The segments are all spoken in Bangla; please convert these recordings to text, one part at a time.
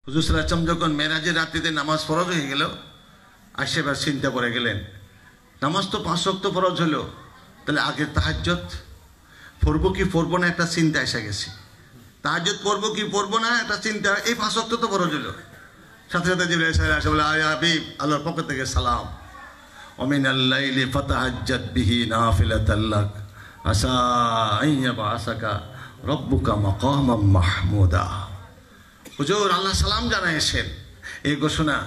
হুজুর সাল্লাল্লাহু আলাইহি ওয়াসাল্লাম যখন মেরাজের রাত্রিতে নামাজ ফরজ হয়ে গেল, আসে এবার চিন্তা করে গেলেন, নামাজ তো 5 ওয়াক্ত ফরজ হলো, তাহলে আগে তাহাজ্জুদ পড়বো কি পড়বো না একটা চিন্তা এসে গেছে। তাহাজ্জুদ পড়বো কি পড়বো না একটা চিন্তা, এই 5 ওয়াক্ত তো ফরজ হলো। সাথে সাথে জিবরাইল এসে বলে, আয়া হাবিব, আল্লাহর পক্ষ থেকে সালাম, ওমিনাল লাইলি ফাতাহাজ্জাদ বিহি নাফিলাতাল লাক আসা আন ইয়াবআসাকা রব্বুকা মাকামাম মাহমুদা। হুজুর আল্লাহ সালাম জানাইছেন এই ঘোষণা,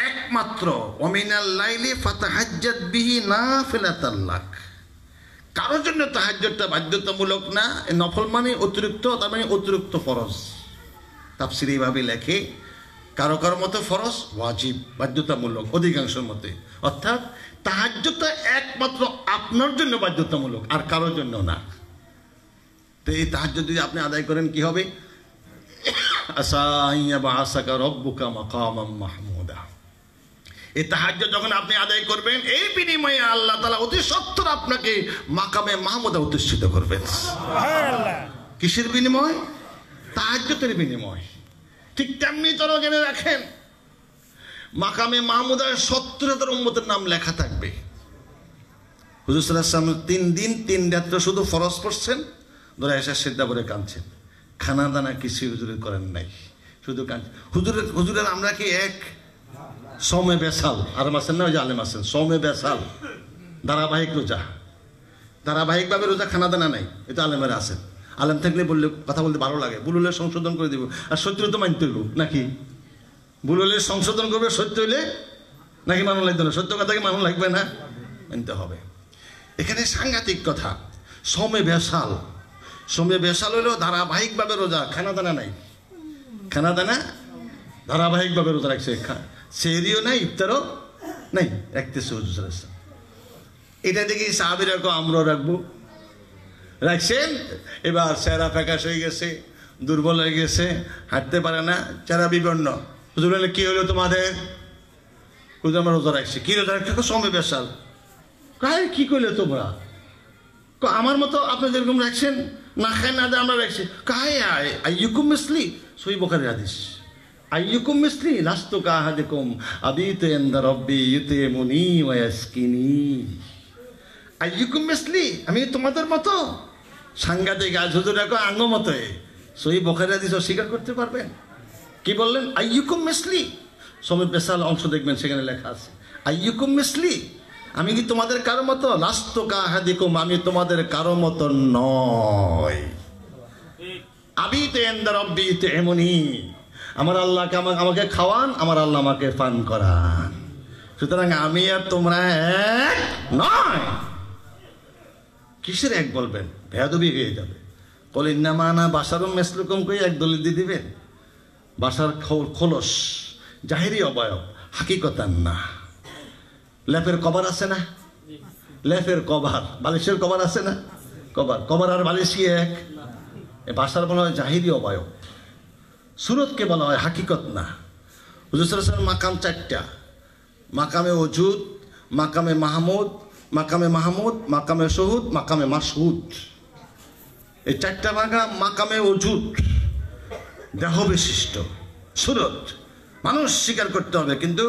একমাত্র ওমিনাল লাইলি ফাতাহাজ্জাদ বিহি নাফিলাতাল লাক, কারোর জন্য তাহাজ্জুদটা বাধ্যতামূলক না, নফল মানে অতিরিক্ত, তার মানে অতিরিক্ত ফরজ। তাফসীরে এইভাবে লেখে, কারো কারো মতো ফরজ, ওয়াজিব, বাধ্যতামূলক অধিকাংশের মতে, অর্থাৎ তাহাজ্জুদটা একমাত্র আপনার জন্য বাধ্যতামূলক, আর কারোর জন্য না। তো এই তাহাজ্জুদ যদি আপনি আদায় করেন কি হবে? আসা আন ইয়াবআসাকা রব্বুকা মাকামাম মাহমুদা। এই তাহাজ্জুদ যখন আপনি আদায় করবেন, এই বিনিময়ে আল্লাহ তাআলা অতি সত্বর আপনাকে মাকামে মাহমুদা অধিষ্ঠিত করবেন। সুবহানাল্লাহ। কিসের বিনিময়? তাহাজ্জুদের বিনিময়। ঠিক তেমনি তোরা জেনে রাখেন, মাকামে মাহমুদায় 70,000 উম্মতের নাম লেখা থাকবে। হুজুর সাল্লাল্লাহু আলাইহি ওয়াসাল্লাম 3 দিন 3 রাত্র শুধু ফরজ পড়ছেন, ধরে এসে সিদ্ধা করে কাঁদছেন, খানা দানা কিছু হুজুরের করেন নাই, শুধু কাঁদছেন। হুজুরের আমরা কি এক সৌমে বেসাল আরাম আছেন না, ওই যে আলেম আছেন, সৌমে বেসাল ধারাবাহিক রোজা, ধারাবাহিকভাবে রোজা, খানা দানা নাই, এটা আলেমেরা আছেন। আলেম থাকলে বললে কথা বলতে ভালো লাগে, ভুল হলে সংশোধন করে দিব, আর সত্য তো মানতে হইব নাকি? ভুল হলে সংশোধন করবে, সত্য হইলে নাকি মানুষ লাগবে না? সত্য কথাকে মানুষ লাগবে না, মানতে হবে। এখানে সাংঘাতিক কথা, সৌমে বেসাল। সৌমে বেসাল হলেও ধারাবাহিকভাবে রোজা, খানা দানা নাই, খানা দানা ধারাবাহিকভাবে রোজা রাখছে, সেহরিও নাই, ইফতারও নাই, রাখতেছে হুজুর সাল্লাল্লাহু আলাইহি ওয়াসাল্লাম। এটা দেখি সাহাবীরা আমরাও রাখবো, রাখছেন। এবার চেহারা ফ্যাকাশ হয়ে গেছে, দুর্বল হয়ে গেছে, হাঁটতে পারে না, চেহারা বিবর্ণ। হুজুর বলে, কি হলো তোমাদের? হুজুর আমরা রোজা রাখছি। কি রোজা রাখছো? সময় বেসাল। কাই কি করলে তোমরা? আমার মতো আপনি যেরকম রাখছেন, না খায় না দেয় আমরা রাখছি। কাই আইয়ুকুম মিসলি, সহিহ বুখারীর হাদিস, আইয়ুকুম মিসলি লাস্তু কাআহাদিকুম আবিতু ইনদা রাব্বি ইউতিমুনি ওয়া ইয়াসকিনি। আইয়ুকুম মিসলি, আমি তোমাদের মতো? সাংঘাতিক। আজ হুজুর রাখো আঙ্গ মতো, সহিহ বুখারীর হাদিস অস্বীকার করতে পারবেন? কি বললেন? আইয়ুকুম মিসলি। সময় বেসাল অংশ দেখবেন, সেখানে লেখা আছে আইয়ুকুম মিসলি, আমি কি তোমাদের কারো মতো? লাস্তু কাআহাদিকুম, আমি তোমাদের কারো মতো নয়। আবিতু ইনদা রাব্বি ইউতিমুনি, আমার আল্লাহকে আমাকে খাওয়ান, আমার আল্লাহ আমাকে পান করান। সুতরাং আমি আর তোমরা এক নয়। কিসের এক বলবেন? বেয়াদবি হয়ে যাবে। কল ইন্নামা আনা বাশারুম মিসলুকুম কই এক দলিল দিয়ে দিবেন। বাশার খোলস, জাহিরি অবয়ব, হাকিকতান না। লেপের কভার আছে না? লেপের কভার, বালিশের কভার আছে না? কভার আর বালিশ কি এক? বাশার বলা হয় জাহিরি অবয়ব, সুরতকে বলা হয় হাকিকত না। হুজুর সাল্লাল্লাহু আলাইহি ওয়াসাল্লাম মাকাম 4টা, মাকামে ওজুদ, মাকামে মাহমুদ, মাকামে শহুদ, মাকামে মাশহুদ। এই 4টা মাকামে ওজুদ, দেহ বিশিষ্ট সুরত, মানুষ স্বীকার করতে হবে, কিন্তু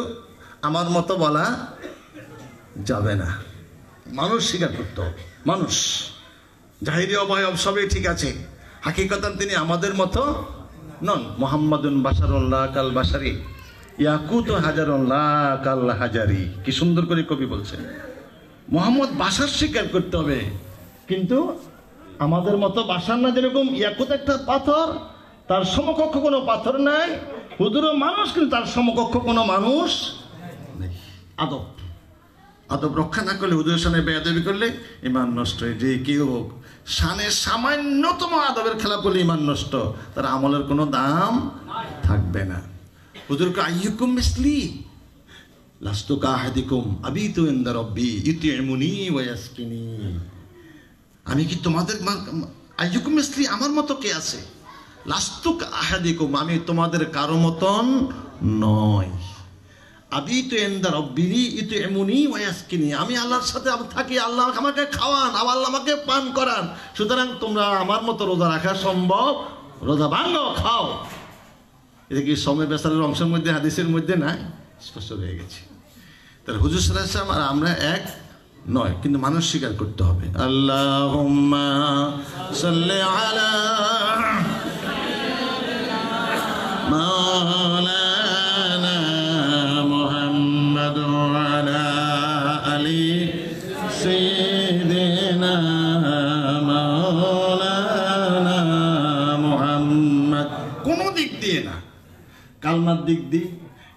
আমার মতো বলা যাবে না, মানুষ স্বীকার করতে হবে। মানুষ জাহিরি অবয়ব সবই ঠিক আছে, হাকিকতান তিনি আমাদের মতো নন। মুহাম্মাদুন বাশারুল্লাহ কাল বাশারি ইয়াকুত হাজারুল্লাহ কাল হাজারি। কি সুন্দর করে কবি বলছেন, মুহাম্মদ বাশার স্বীকার করতে হবে, কিন্তু আমাদের মতো বাশার না। যেরকম ইয়াকুত একটা পাথর, তার সমকক্ষ কোনো পাথর নাই, হুজুরও মানুষ, কিন্তু তার সমকক্ষ কোনো মানুষ নেই। আদব রক্ষা না করলে, হুজুরের সামনে বেয়াদবি করলে ঈমান নষ্ট হয়ে যে কেউ হোক, শানে সামান্যতম আদবের খেলা করলে ঈমান নষ্ট, তার আমলের কোনো দাম থাকবে না। হুজুরকে আইয়ুকুম মিসলি লাস্তু কাআহাদিকুম আবিতু ইনদা রাব্বি ইউতিমুনি ওয়া ইয়াসকিনি, আমি কি তোমাদের আইয়ুকুম মিসলি, আমার মতো কে আছে? লাস্তু কাআহাদিকুম, আমি তোমাদের কারো মতন নয়। আবিতু ইনদা রাব্বি ইউতিমুনি ওয়া ইয়াসকিনি, আমি আল্লাহর সাথে থাকি, আল্লাহ আমাকে খাওয়ান, আল্লাহ আমাকে পান করান। সুতরাং তোমরা আমার মতো রোজা রাখা সম্ভব? রোজা ভাঙো, খাও, এটা কি সময় বেসারের অংশের মধ্যে হাদিসের মধ্যে নাই? স্পষ্ট হয়ে গেছে। তাহলে হুজুর সাল্লাল্লাহু আলাইহি ওয়াসাল্লাম আর আমরা এক নয়, কিন্তু মানুষ স্বীকার করতে হবে। আল্লাহুম্মা সাল্লি আলা মাওলানা মুহাম্মাদ ওয়া আলা আলি সাইয়্যিদিনা মাওলানা মুহাম্মদ। কোনো দিক দিয়ে না, কালমার দিক দিয়ে,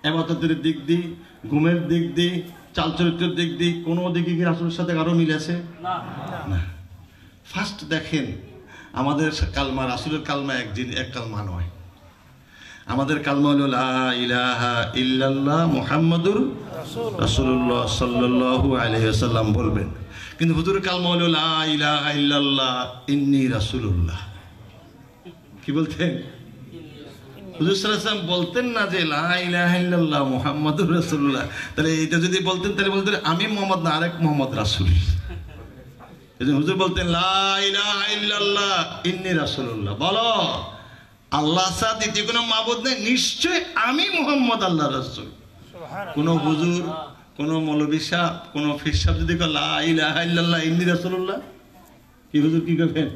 ইবাদতের দিক দিয়ে, ঘুমের দিক দিয়ে, চাল চরিত্রের দিক দিয়ে কোনো দিকে কি রাসূলের সাথে কারো মিল আছে? না। ফার্স্ট দেখেন আমাদের কালমা, রাসূলের কালমা এক কালমা নয়। আমাদের কালমা হলো লা ইলাহা ইল্লাল্লাহ মুহাম্মাদুর রাসূলুল্লাহ সাল্লাল্লাহু আলাইহি ওয়াসাল্লাম বলবেন, কিন্তু হুজুরের কালমা হলো লা ইলাহা ইল্লাল্লাহ ইন্নী রাসূলুল্লাহ। কি বলতেন? হুজুর সাল্লাল্লাহু আলাইহি ওয়াসাল্লাম বলতেন না যে লা ইলাহা ইল্লাল্লাহ মুহাম্মাদুর রাসূলুল্লাহ। তাহলে এটা যদি বলতেন তাহলে বলতেন আমি মুহাম্মদ না, আরেক মুহাম্মদ রাসূল। এজন্য হুজুর বলতেন লা ইলাহা ইল্লাল্লাহ ইন্নী রাসূলুল্লাহ। বলো আল্লাহ ছাড়া দ্বিতীয় কোনো মাবুদ নেই, নিশ্চয় আমি মুহাম্মদ আল্লাহর রাসূল। কোন হুজুর, কোন মৌলভী সাহেব, কোন ফির সাহেব যদি কয় লা ইলাহা ইল্লাল্লাহ ইন্নী রাসূলুল্লাহ, কি হুজুর কি করবেন?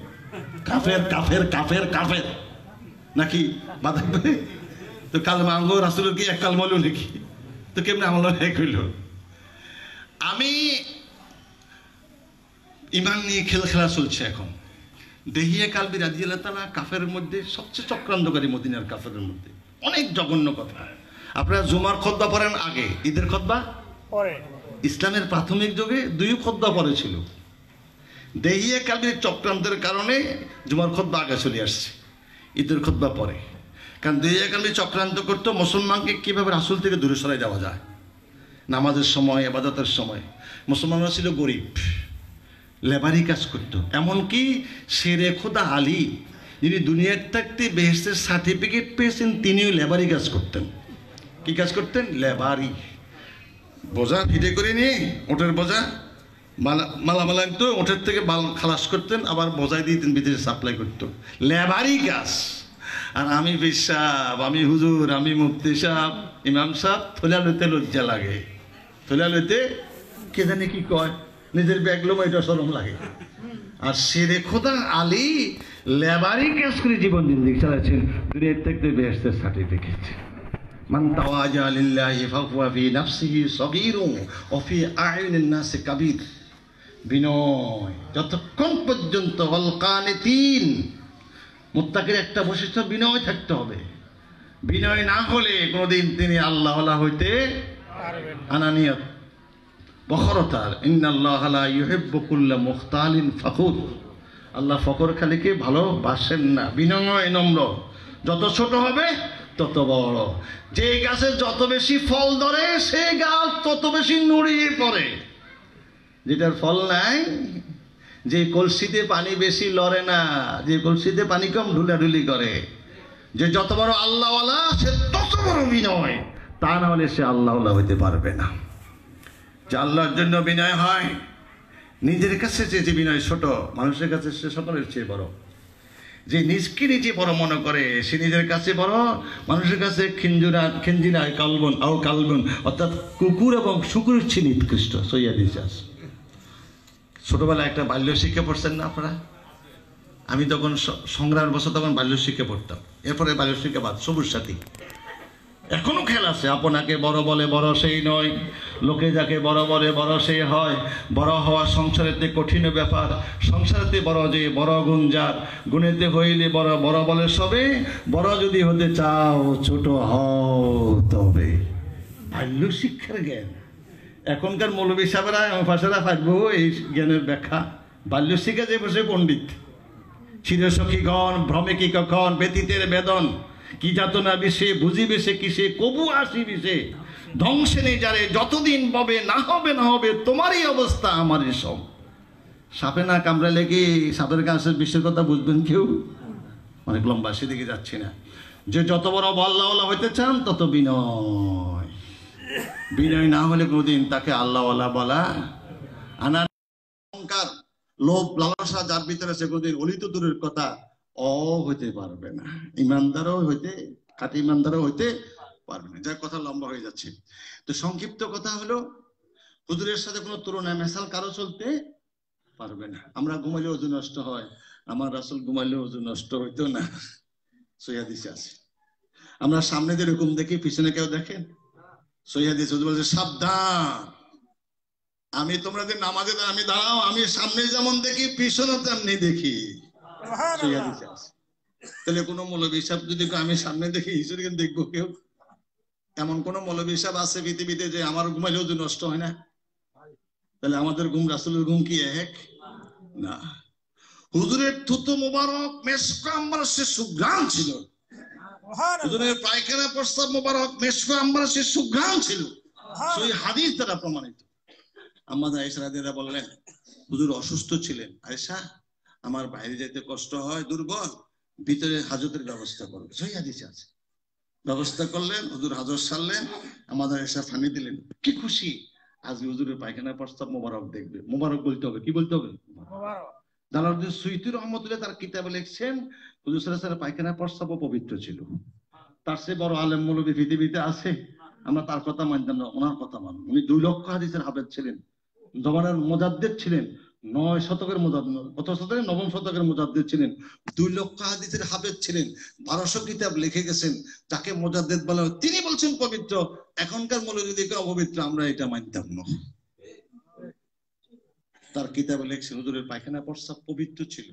কাফের কাফের কাফের কাফের নাকি বাধা? তো কালমা আঙ্গ রাসূলের কি এক কালমা হলো নাকি? তো কেমনে আমল এক হইল? আমি ইমান নিয়ে খেলা চলছে এখন। দেহিয়া কালবি রাদিয়াল্লাহু তাআলা কাফের মধ্যে সবচেয়ে চক্রান্তকারী, মদিনার কাফেরের মধ্যে অনেক জঘন্য কথা। আপনারা জুমার খুতবা পড়েন আগে, ঈদের খুতবা পরে। ইসলামের প্রাথমিক যুগে দুই খুতবা পরে ছিল। দেহিয়া কালবির চক্রান্তের কারণে জুমার খুতবা আগে চলে আসছে, ঈদের খুতবা পরে। কারণ দেহিয়া কালবি চক্রান্ত করতো মুসলমানকে কিভাবে রাসূল থেকে দূরে সরাই দেওয়া যায়। নামাজের সময়, ইবাদতের সময় মুসলমানরা ছিল গরিব, লেবারি কাজ করত। এমনকি শেরে খোদা আলী, যিনি দুনিয়ার থাকতে বেহেশতের সার্টিফিকেট পেয়েছেন, তিনিও লেবারি কাজ করতেন। কি কাজ করতেন? লেবারি। বোঝা ফিটে করে নিয়ে ওটের বোঝা মালামালা আনতো, ওটের থেকে বাল খালাস করতেন, আবার বোঝাই দিতেন, বিদেশে সাপ্লাই করতো। লেবারি কাজ। আর আমি পীর সাহেব, আমি হুজুর, আমি মুফতি সাহেব, ইমাম সাহেব, থলিয়া লইতে লজ্জা লাগে। থলিয়া লইতে কে জানে কি কয়, নিজের ব্যাগলোম এটা শরম লাগে। আর শেরে খোদা আলী লেবারি কাজ করে জীবন জিন্দেগি চালাচ্ছেন, দুনিয়ার থেকে বেহেশতের সার্টিফিকেট। মান তাওয়াজা লিল্লাহি ফাহুয়া ফি নাফসিহি সগীরুন ওয়া ফি আ'ইনিন নাসি কাবীর। বিনয় যতক্ষণ পর্যন্ত ওয়াল কানিতিন, মুত্তাকির একটা বৈশিষ্ট্য বিনয় থাকতে হবে। বিনয় না হলে কোনোদিন তিনি আল্লাহওয়ালা হইতে পারবেন না। আনানিয়ত, বখরতার, ইন্নাল্লাহ লা ইউহিব্বু কুল্লা মুখতালিন ফখুর। আল্লাহ ফখর খালিকে ভালোবাসেন না। বিনয়, নম্র, যত ছোট হবে তত বড়। যে গাছে যত বেশি ফল ধরে সে গাছ তত বেশি নুড়িয়ে পড়ে। যেটার ফল নাই, যে কলসিতে পানি বেশি লড়ে না, যে কলসিতে পানি কম ঢুলাঢুলি করে। যে যত বড় আল্লাহওয়ালা সে তত বড় বিনয়, তা না হলে সে আল্লাহওয়ালা হইতে পারবে না। যে আল্লাহর জন্য বিনয় হয়, নিজের কাছে যে বিনয় ছোট, মানুষের কাছে সে সকলের চেয়ে বড়। যে নিজকে নিজে বড় মনে করে সে নিজের কাছে বড়, মানুষের কাছে খিঞ্জিরায় কালবন আও কালবন, অর্থাৎ কুকুর এবং শুকুরের চেয়ে নিকৃষ্ট। সৈয়দ ইজাজ ছোটবেলায় একটা বাল্য শিক্ষা পড়ছেন না আপনারা? আমি তখন সংগ্রামের বছর তখন বাল্য শিক্ষা পড়তাম, এরপরে বাল্য শিক্ষা বাদ, সবুজ সাথী। এখনো খেল আছে। আপনাকে বড় বলে বড় সেই নয়, লোকে যাকে বড় বলে বড় সেই হয়। বড় হওয়া সংসারেতে কঠিন ব্যাপার, সংসারেতে বড় যে বড় গুণ যার, গুণেতে হইলে বড় বড় বলে সবে। বড় যদি হতে চাও ছোট হও তবে। বাল্য শিক্ষার জ্ঞান এখনকার মৌলবী সাহেবরা ফাঁসেরা থাকবো এই জ্ঞানের ব্যাখ্যা। বাল্য শিক্ষা যে বসে পণ্ডিত, চিরসখীগণ ভ্রমে কি কখন, ব্যতীতের বেদন কি যাতনা বিষে, বুঝিবে সে কিসে, কবু আসিবি সে ধ্বংসে নেই যারে, যতদিন ববে না হবে না হবে তোমারই অবস্থা আমারই সব। সাপে না কামড়ালে কি সাপের কাছে বিশ্বের কথা বুঝবেন কেউ? অনেক লম্বা, সেদিকে যাচ্ছি না। যে যত বড় আল্লাহওয়ালা হইতে চান তত বিনয়। বিনয় না হলে কোনোদিন তাকে আল্লাহওয়ালা বলা আনা। অহংকার, লোভ, লালসা যার ভিতরে সে কোনোদিন অলিত দূরের কথা হইতে পারবে না, ইমানদারও হইতে খাঁটি ইমানদারও হইতে পারবে না। যার কথা লম্বা হয়ে যাচ্ছে, তো সংক্ষিপ্ত কথা হলো হুজুরের সাথে কোনো তুলনা মেসাল কারো চলতে পারবে না। আমরা ঘুমাইলে ওজন নষ্ট হয়, আমার রাসূল ঘুমাইলে ওজন নষ্ট হইতো না, সহিহ হাদিসে আছে। আমরা সামনে যেরকম দেখি পিছনে কেউ দেখেন? সহিহ হাদিসে হুজুর বলেছে সাবধান, আমি তোমরা যে নামাজে আমি দাঁড়াও, আমি সামনে যেমন দেখি পিছনে তেমনি দেখি, সহিহ হাদিসে আছে। তাহলে কোনো মৌলবী সাহেব যদি আমি সামনে দেখি হিজুরকে দেখবো কেউ? এমন কোন মৌলবী সাহেব আছে পৃথিবীতে যে আমার ঘুমাইলেও যে নষ্ট হয় না? তাহলে আমাদের ঘুম রাসূলের ঘুম কি এক না? হুজুরের থুতু মোবারক মেশকা আম্বার সে সুঘ্রাণ ছিল, হুজুরের পায়খানা প্রস্তাব মোবারক মেশকা আম্বার সে সুঘ্রাণ ছিল, সেই হাদিস দ্বারা প্রমাণিত। আম্মা আয়েশা রাদিয়াল্লাহু বললেন হুজুর অসুস্থ ছিলেন, আয়েশা আমার বাইরে যেতে কষ্ট হয়, দুর্বল, ভিতরে হাজতের ব্যবস্থা করবে, সেই হাদিসে আছে। ব্যবস্থা করলেন, হুজুর হাজত সারলেন, আমাদের এসে ফানি দিলেন, কি খুশি, আজ হুজুরের পায়খানা প্রস্তাব মোবারক দেখবে। মোবারক বলতে হবে, কি বলতে হবে? জালালউদ্দিন সুয়ুতী রহমতুল্লাহ তার কিতাবে লিখছেন হুজুর সাল্লাল্লাহু আলাইহি ওয়াসাল্লামের পায়খানা প্রস্তাবও পবিত্র ছিল। তার চেয়ে বড় আলেম মৌলবী পৃথিবীতে আছে? আমরা তার কথা মানতাম না, ওনার কথা মানব। উনি 2 লক্ষ হাদিসের হাফেজ ছিলেন, জমানার মুজাদ্দিদ ছিলেন, 9 শতকের মুজাদ্দিদ, কত শতকের 9ম শতকের মুজাদ্দিদ ছিলেন, 2 লক্ষ হাদিসের হাফেজ ছিলেন, 1200 কিতাব লিখে গেছেন, তাকে মুজাদ্দিদ বলা হয়। তিনি বলছেন পবিত্র। এখনকার মৌলবী দিকে অপবিত্র, আমরা এটা মানতাম না। তার কিতাবে লিখছেন হুজুরের পায়খানা প্রস্রাব পবিত্র ছিল।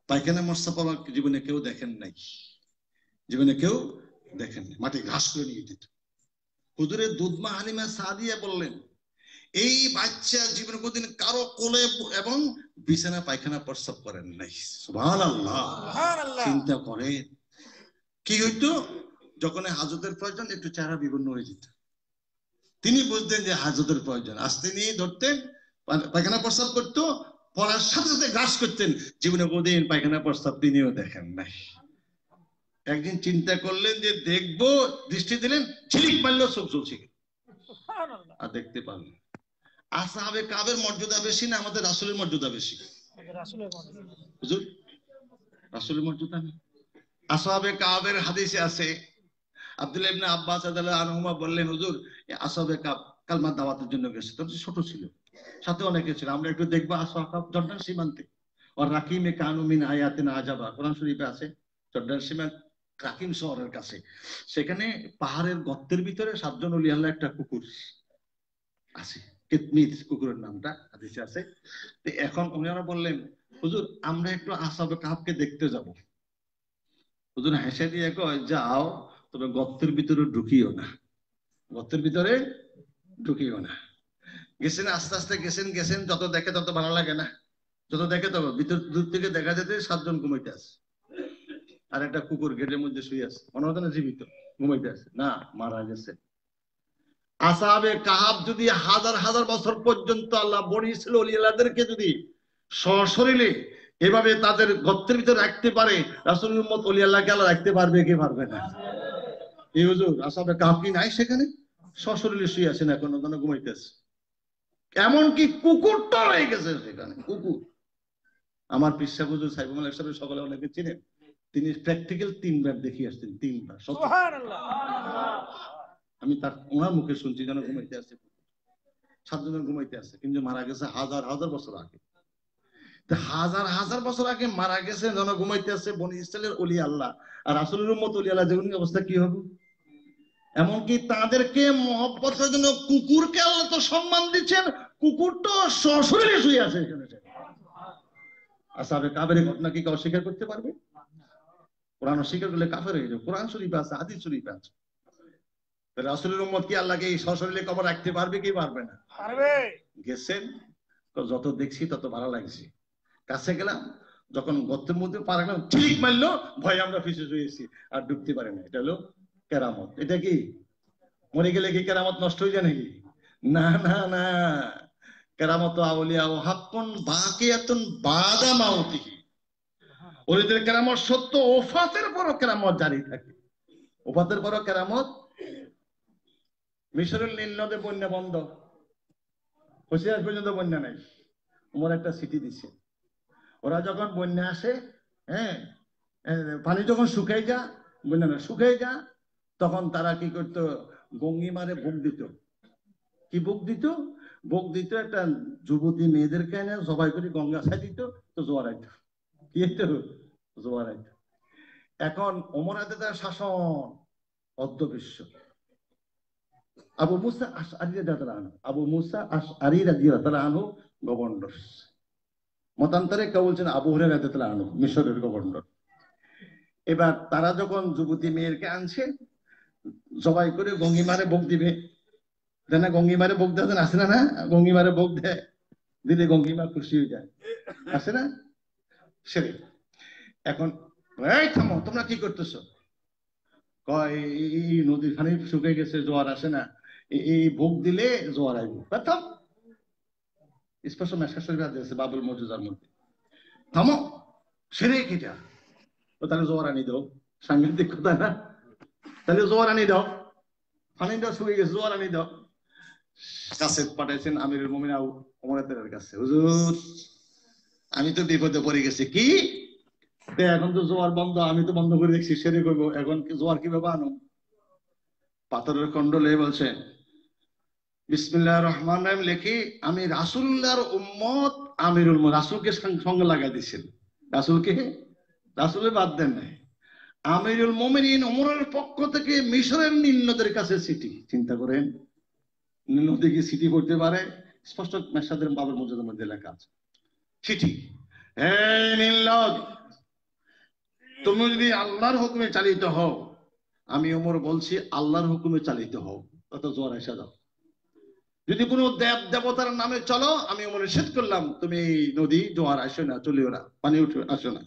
পায়খানা প্রস্রাব আমার জীবনে কেউ দেখেন নাই, জীবনে কেউ দেখেন নাই, মাটি ঘাস করে নিয়ে যেত। হুজুরের দুধমা হালিমা সাদিয়া বললেন এই বাচ্চা জীবনে কোনদিন কারো কোলে এবং বিছানা পায়খানা প্রস্রাব করেন নাই। সুবহানাল্লাহ, চিন্তা করেন কি হইতো যখন হাজতের প্রয়োজন, একটু চেহারা বিবর্ণ হয়ে যেত। তিনি বুঝতেন যে হাজতের প্রয়োজন, আস্তে নিয়ে ধরতেন, পায়খানা প্রস্রাব করতো, পড়ার সাথে সাথে গ্রাস করতেন। জীবনে কোনদিন পায়খানা প্রস্রাব তিনিও দেখেন নাই। একদিন চিন্তা করলেন যে দেখবো, দৃষ্টি দিলেন, ঝিলিক মারলো, চোখ জ্বলছে, আর দেখতে পারলেন। আসহাবে কাবের মর্যাদা বেশি না আমাদের রাসূলের মর্যাদা বেশি? হুজুর রাসূলের মর্যাদা নেই। আসহাবে কাবের হাদিসে আছে, আব্দুল্লাহ ইবনে আব্বাস রাদিয়াল্লাহু আনহুমা বললেন হুজুর আসহাবে কাব কালমা দাওয়াতের জন্য গেছে, তখন ছোট ছিল, সাথে অনেকে ছিল, আমরা একটু দেখবো আসহাবে কাব জর্ডান সীমান্তে, আর রাকিমে কানু মিন আয়াতিনা আজাবা, কোরআন শরীফে আছে, জর্ডান সীমান্ত রাকিম শহরের কাছে, সেখানে পাহাড়ের গর্তের ভিতরে 7 জন ওলি আল্লাহ একটা কুকুর আছে, কিতমির কুকুরের নামটা হাদিসে আছে। তো এখন ওনারা বললেন হুজুর আমরা একটু আসহাবে কাহফকে দেখতে যাব। হুজুর হেসে দিয়ে কয় যাও, তবে গর্তের ভিতরে ঢুকিও না, গর্তের ভিতরে ঢুকিও না। গেছেন, আস্তে আস্তে গেছেন গেছেন, যত দেখে তত ভালো লাগে না, যত দেখে তত ভিতর, দূর থেকে দেখা যেতে 7 জন ঘুমাইতে আছে, আর একটা কুকুর গেটের মধ্যে শুয়ে আছে, মনে হতো না জীবিত, ঘুমাইতে আছে না, মারা গেছে। আসহাবে কাহাফ যদি হাজার হাজার বছর পর্যন্ত আল্লাহ বনি ইসরাঈল ওলিয়াদেরকে যদি সশরীরে এভাবে তাদের গর্তের ভিতরে রাখতে পারে, রাসূলের উম্মত ওলি আল্লাহকে আল্লাহ রাখতে পারবে কি পারবে না? এই হুজুর আসহাবে কাহাফ কি নাই সেখানে? সশরীরে শুয়ে আছেন, এখন ওখানে ঘুমাইতেছে। এমনকি কুকুরটা রয়ে গেছে সেখানে, কুকুর। আমার পিসা হুজুর সাইফুল মালিক সাহেব সকলে অনেকে চিনেন, তিনি প্র্যাকটিক্যাল 3 বার দেখিয়ে আসছেন, 3 বার। সুবহানাল্লাহ, আমি তার ওনার মুখে শুনছি যেন ঘুমাইতে আছে, 7 জন ঘুমাইতে আছে, কিন্তু মারা গেছে হাজার হাজার বছর আগে। হাজার হাজার বছর আগে মারা গেছে, যেন ঘুমাইতে আছে বনি ইসরাইলের ওলি আল্লাহ, আর রাসূলের উম্মত ওলি আল্লাহ যেগুলোর অবস্থা কি হবে? এমনকি তাদেরকে মহব্বতের জন্য কুকুরকে আল্লাহ তো সম্মান দিচ্ছেন, কুকুর তো সশরীরে শুয়ে আছে এখানে। আসহাবে কাবের ঘটনা কি কেউ অস্বীকার করতে পারবে? কোরআন অস্বীকার করলে কাফের হয়ে যাবে। কোরআন শরীফে আছে, হাদিস শরীফে আছে। রাসূলের উম্মত কি আল্লাহকে এই সশরীরে কবর রাখতে পারবে কি পারবে না? পারবে। গেছেন, যত দেখছি তত ভালো লাগছে। কাছে গেলাম, যখন গর্তের মধ্যে পা রাখলাম, ঠিক মারলো, ভয়ে আমরা পিছু শুয়েছি, আর ঢুকতে পারে না। এটা হলো কেরামত। এটা কি মরে গেলে কি কেরামত নষ্ট হয়ে যায় নাকি? না না না, কেরামত আউলিয়া ও হাক্কুন বাকিয়াতুন বাদা মাউতিহি, ওলিদের কেরামত সত্য, ওফাতের পরও কেরামত জারি থাকে। ওফাতের পরও কেরামত। মিশরের নীল নদে বন্যা বন্ধ হয়েছে, আজ পর্যন্ত বন্যা নাই। ওমর একটা চিঠি দিছে, ওরা যখন বন্যা আসে, হ্যাঁ, পানি যখন শুকাই যা, বুঝলেন না, শুকিয়ে যা, তখন তারা কি করতো, গঙ্গি মারে ভোগ দিত। কি ভোগ দিত? ভোগ দিত একটা যুবতী মেয়েদেরকে এনে সবাই করে গঙ্গা ছাই দিত, তো জোয়ার আইত। কি হইতো? জোয়ার আইত। এখন ওমর তার শাসন অর্ধবিশ্ব। আবু মুসা আশআরী রাদিয়াল্লাহু আনহু, আবু মুসা আশআরী রাদিয়াল্লাহু আনহু গভর্নর। মতান্তরে কেউ বলছেন আবু হুরায়রা রাদিয়াল্লাহু আনহু মিশরের গভর্নর। এবার তারা যখন যুবতী মেয়েকে আনছে, সবাই করে গঙ্গি মারে ভোগ দিবে, না গঙ্গি মারে ভোগ দেওয়া আসে না, না গঙ্গি মারে ভোগ দেয়, দিলে গঙ্গিমা খুশি হয়ে যায়, আসে না? সেরে এখন, এই থামো, তোমরা কি করতেছো? কয় এই নদীর পানি শুকিয়ে গেছে, জোয়ার আসে না, এই ভোগ দিলে জোয়ার আসবে। থাম, স্পষ্ট মেশকা শরীফে আছে বাবুল মজুজার মধ্যে। থামো, সেরে কিটা? ও তাহলে জোয়ার আনি দাও। সাংঘাতিক কথা না? তাহলে জোয়ার আনি দাও, পানিটা শুকিয়ে গেছে, জোয়ার আনি দাও। কাছে পাঠাইছেন আমিরুল মুমিনিন ওমর কাছে, হুজুর আমি তো বিপদে পড়ে গেছি। কি? এখন তো জোয়ার বন্ধ, আমি তো বন্ধ করে দেখছি, সেরে করবো, এখন জোয়ার কিভাবে আনো? পাথরের খন্ড লয়ে বলছেন বিসমিল্লাহির রহমানির রহিম লিখি, আমি রাসূলুল্লাহর উম্মত আমিরুল মুমিনিন, রাসূলকে সঙ্গে লাগাই দিয়েছেন। রাসূলকে, রাসূলের বাদ দেন নাই। আমিরুল মুমিনিন ওমরের পক্ষ থেকে মিশরের নীল নদের কাছে চিঠি। চিন্তা করেন, নীল নদী কি চিঠি পড়তে পারে? স্পষ্ট মেশকাতের বাবুল মুজাদের মধ্যে লেখা আছে চিঠি। হে নীল নদ, তুমি যদি আল্লাহর হুকুমে চালিত হও, আমি ওমর বলছি আল্লাহর হুকুমে চালিত হও, তত জোয়ার এসে দাও। যদি কোনো দেব দেবতার নামে চলো, আমি ওমর নিষেধ করলাম, তুমি নদী জোয়ার আসো না, চলিও না, পানি উঠে আসো না।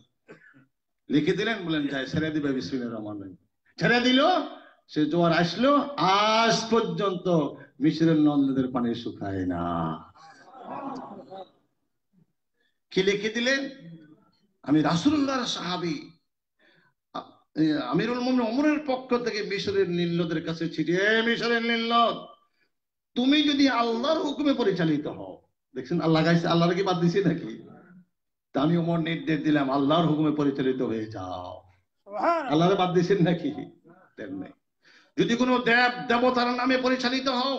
লিখে দিলেন, বলেন যাই ছেড়ে দিবে, বিসমিল্লাহির রহমানির রহিম। ছেড়ে দিল, সে জোয়ার আসলো। আজ পর্যন্ত মিশরের নদীর পানি শুকায় না। কি লিখে দিলেন? আমি রাসূলুল্লাহর সাহাবী আমিরুল মুমিনিন ওমরের পক্ষ থেকে মিশরের নীল নদের কাছে চিঠি, হে মিশরের নীল নদ, তুমি যদি আল্লাহর হুকুমে পরিচালিত হও। দেখছেন, আল্লাহ গাইছে, আল্লাহর কি বাদ দিছে নাকি? তা আমি ওমর নির্দেশ দিলাম, আল্লাহর হুকুমে পরিচালিত হয়ে যাও। আল্লাহরে বাদ দিছেন নাকি? দেন নাই। যদি কোনো দেব দেবতার নামে পরিচালিত হও,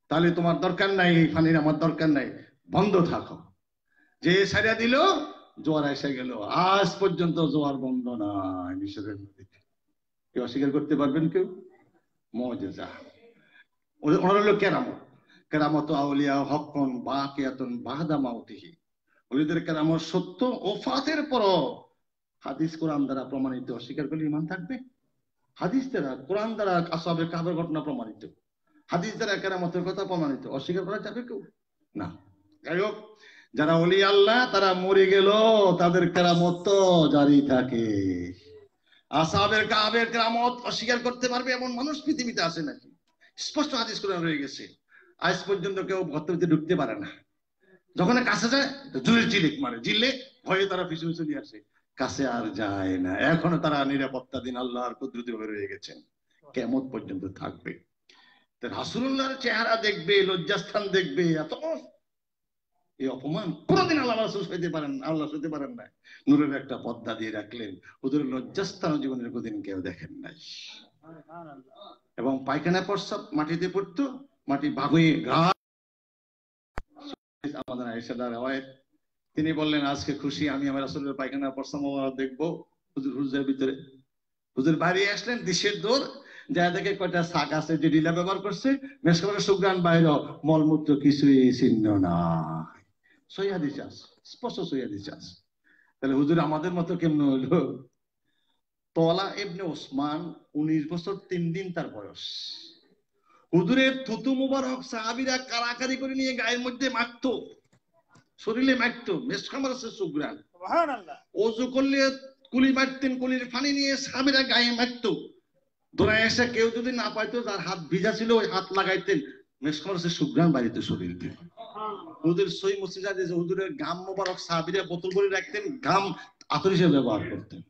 তাহলে তোমার দরকার নাই, পানির আমার দরকার নাই, বন্ধ থাকো। যে ছাড়িয়া দিল, জোয়ার এসে গেল। আজ পর্যন্ত জোয়ার বন্ধ নাই মিশরের নদীতে। কেউ অস্বীকার করতে পারবেন কেউ? মুজিজা। ওনার হলো কেরামত। কেরামত আউলিয়া হক্কন বাকিয়াতুন বাদা মাউতিহি। ওলিদের কেরামত সত্য ও ফাতের পরও হাদিস কোরআন দ্বারা প্রমাণিত। অস্বীকার করলে ঈমান থাকবে? হাদিস দ্বারা, কোরআন দ্বারা আসহাবে কাহফের ঘটনা প্রমাণিত, হাদিস দ্বারা কেরামতের কথা প্রমাণিত, অস্বীকার করা যাবে কেউ? না। যাই হোক, যারা ওলি আল্লাহ তারা মরে গেল, তাদের কেরামত তো জারি থাকে। আসহাবের কাহফের কেরামত অস্বীকার করতে পারবে এমন মানুষ পৃথিবীতে আছে নাকি? স্পষ্ট হাদিস কোরআন রয়ে গেছে। আজ পর্যন্ত কেউ ভক্তবিতে ঢুকতে পারে না। যখন কাছে যায় জুড়ে জিলিক মারে, জিললে ভয়ে তারা পিছু চলে আসে, কাছে আর যায় না। এখনো তারা নিরাপত্তাধীন আল্লাহর কুদরতি ভাবে রয়ে গেছেন, কিয়ামত পর্যন্ত থাকবে। রাসূলুল্লাহর চেহারা দেখবে, লজ্জাস্থান দেখবে, এত এই অপমান কোনদিন আল্লাহ রাসূল সইতে পারেন, আল্লাহ সইতে পারেন না। নূরের একটা পর্দা দিয়ে রাখলেন, ওদের লজ্জাস্থান জীবনের কোনদিন কেউ দেখেন নাই। এবং পায়খানা প্রস্রাব মাটিতে পড়তো, মাটি ভাগুয়ে ঘাস। আমাদের আয়েশা রাওয়ায়াত, তিনি বললেন আজকে খুশি, আমি আমার রাসূলের পায়খানা প্রস্রাব দেখবো। হুজুর হুজুরের ভিতরে, হুজুর বাইরে আসলেন, দিশের দৌড় যা দেখে কয়টা শাক আছে যে ডিলা ব্যবহার করছে, মেশকারের সুগ্রান বাইর, মলমূত্র কিছুই চিহ্ন না। সহি হাদিস আছে, স্পষ্ট সহি হাদিস আছে। তাহলে হুজুর আমাদের মতো কেমন হইলো? তলা ইবনে ওসমান 19 বছর 3 দিন তার বয়স। হুজুরের থুতু মুবারক সাহাবীরা কারাকারি করে নিয়ে গায়ের মধ্যে মাখতো, শরীরে মাখতো, মেশকামার আছে সুগ্রান। সুবহানাল্লাহ। ওযু করলে কুলি মারতেন, কুলির পানি নিয়ে সাহাবীরা গায়ে মাখতো। দৌড়ায় এসে কেউ যদি না পাইতো, যার হাত ভিজা ছিল ওই হাত লাগাইতেন, মেশকামার আছে সুগ্রান বাড়িতে শরীর দিয়ে। হুজুর সই মসজিদ আছে, হুজুরের গাম মোবারক সাহাবীরা বোতল করে রাখতেন, গাম আতর হিসেবে ব্যবহার করতেন।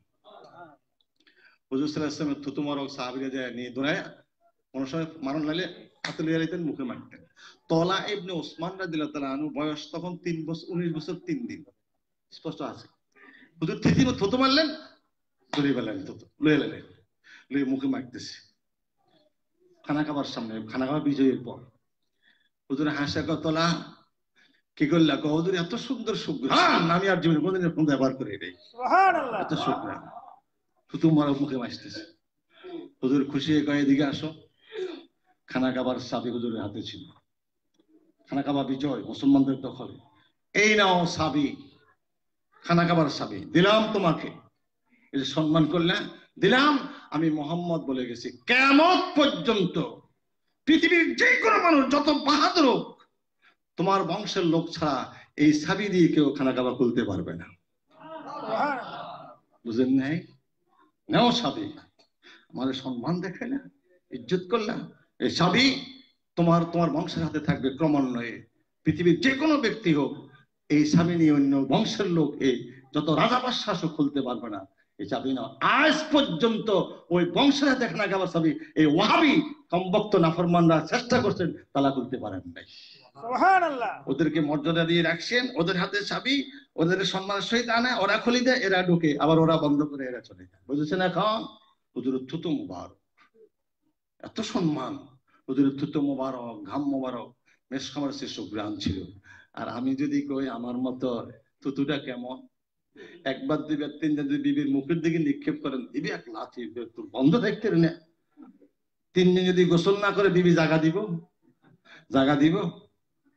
হুজুর সাল্লাল্লাহু আলাইহি ওয়াসাল্লামের থুতু মোবারক সাহাবীরা যায় নিয়ে দৌড়ায়, কোন সময় মারণ লাগলে হাতে লিয়ে রাখতেন, মুখে মারতেন। তলা ইবনে ওসমান রাদিয়াল্লাহু তাআলা আনহু বয়স তখন 3 বছর, 19 বছর 3 দিন, স্পষ্ট আছে। হুজুর থুতু মারলেন, ধরে ফেলেন, থুতু লয়ে গেলেন। মুখে মারতেছে খানা খাবার সামনে, খানা খাবার বিজয়ের পর। হুজুর হাসা কতলা কি করলা, হুজুর এত সুন্দর সুঘ্রাণ আমি আর জীবনে কোনদিন এরকম ব্যবহার করি নাই, এত সুঘ্রাণ। থুতু মারা মুখে মাসতেছে। হুজুর খুশি হয়ে কয়ে এদিকে আসো। খানা খাবার চাবি হুজুরের হাতে ছিল, খানা খাবার বিজয় মুসলমানদের দখলে। এই নাও চাবি, খানা খাবার চাবি দিলাম তোমাকে, এই সম্মান করলেন, দিলাম। আমি মোহাম্মদ বলে গেছি, কিয়ামত পর্যন্ত পৃথিবীর যে কোনো মানুষ যত বাহাদুর হোক, তোমার বংশের লোক ছাড়া এই চাবি দিয়ে কেউ খানা খাবার খুলতে পারবে না। বুঝেন নাই? নাও চাবি, আমাদের সম্মান দেখাইলা, ইজ্জত করলাম। এই চাবি তোমার বংশের হাতে থাকবে ক্রমান্বয়ে। পৃথিবীর যে কোনো ব্যক্তি হোক, এই চাবি নিয়ে অন্য বংশের লোক এই যত রাজা বাদশাহ খুলতে পারবে না। এই চাবি নাও। আজ পর্যন্ত ওই বংশের হাতে খানা খাবার চাবি এই ওয়াহাবি কমবক্ত নাফরমানরা চেষ্টা করছেন, তালা খুলতে পারেন নাই। ওদেরকে মর্যাদা দিয়ে রাখছেন, ওদের হাতে চাবি, ওদের সম্মানের সহিত আনে, ওরা খুলে দেয়, এরা ঢুকে, আবার ওরা বন্ধ করে এরা চলে যায়। বুঝেছেন? এখন হুজুরের থুতু মুবারক, এত সম্মান। হুজুরের থুতু মুবারক, ঘাম মুবারক, মেশকামার সে সুঘ্রাণ ছিল। আর আমি যদি কই আমার মতো থুতুটা কেমন, একবার দুইবার তিনবার যদি বিবির মুখের দিকে নিক্ষেপ করেন, দিবি এক লাথি, বন্ধ দেখতে না। 3 দিন যদি গোসল না করে বিবি জাগা দিব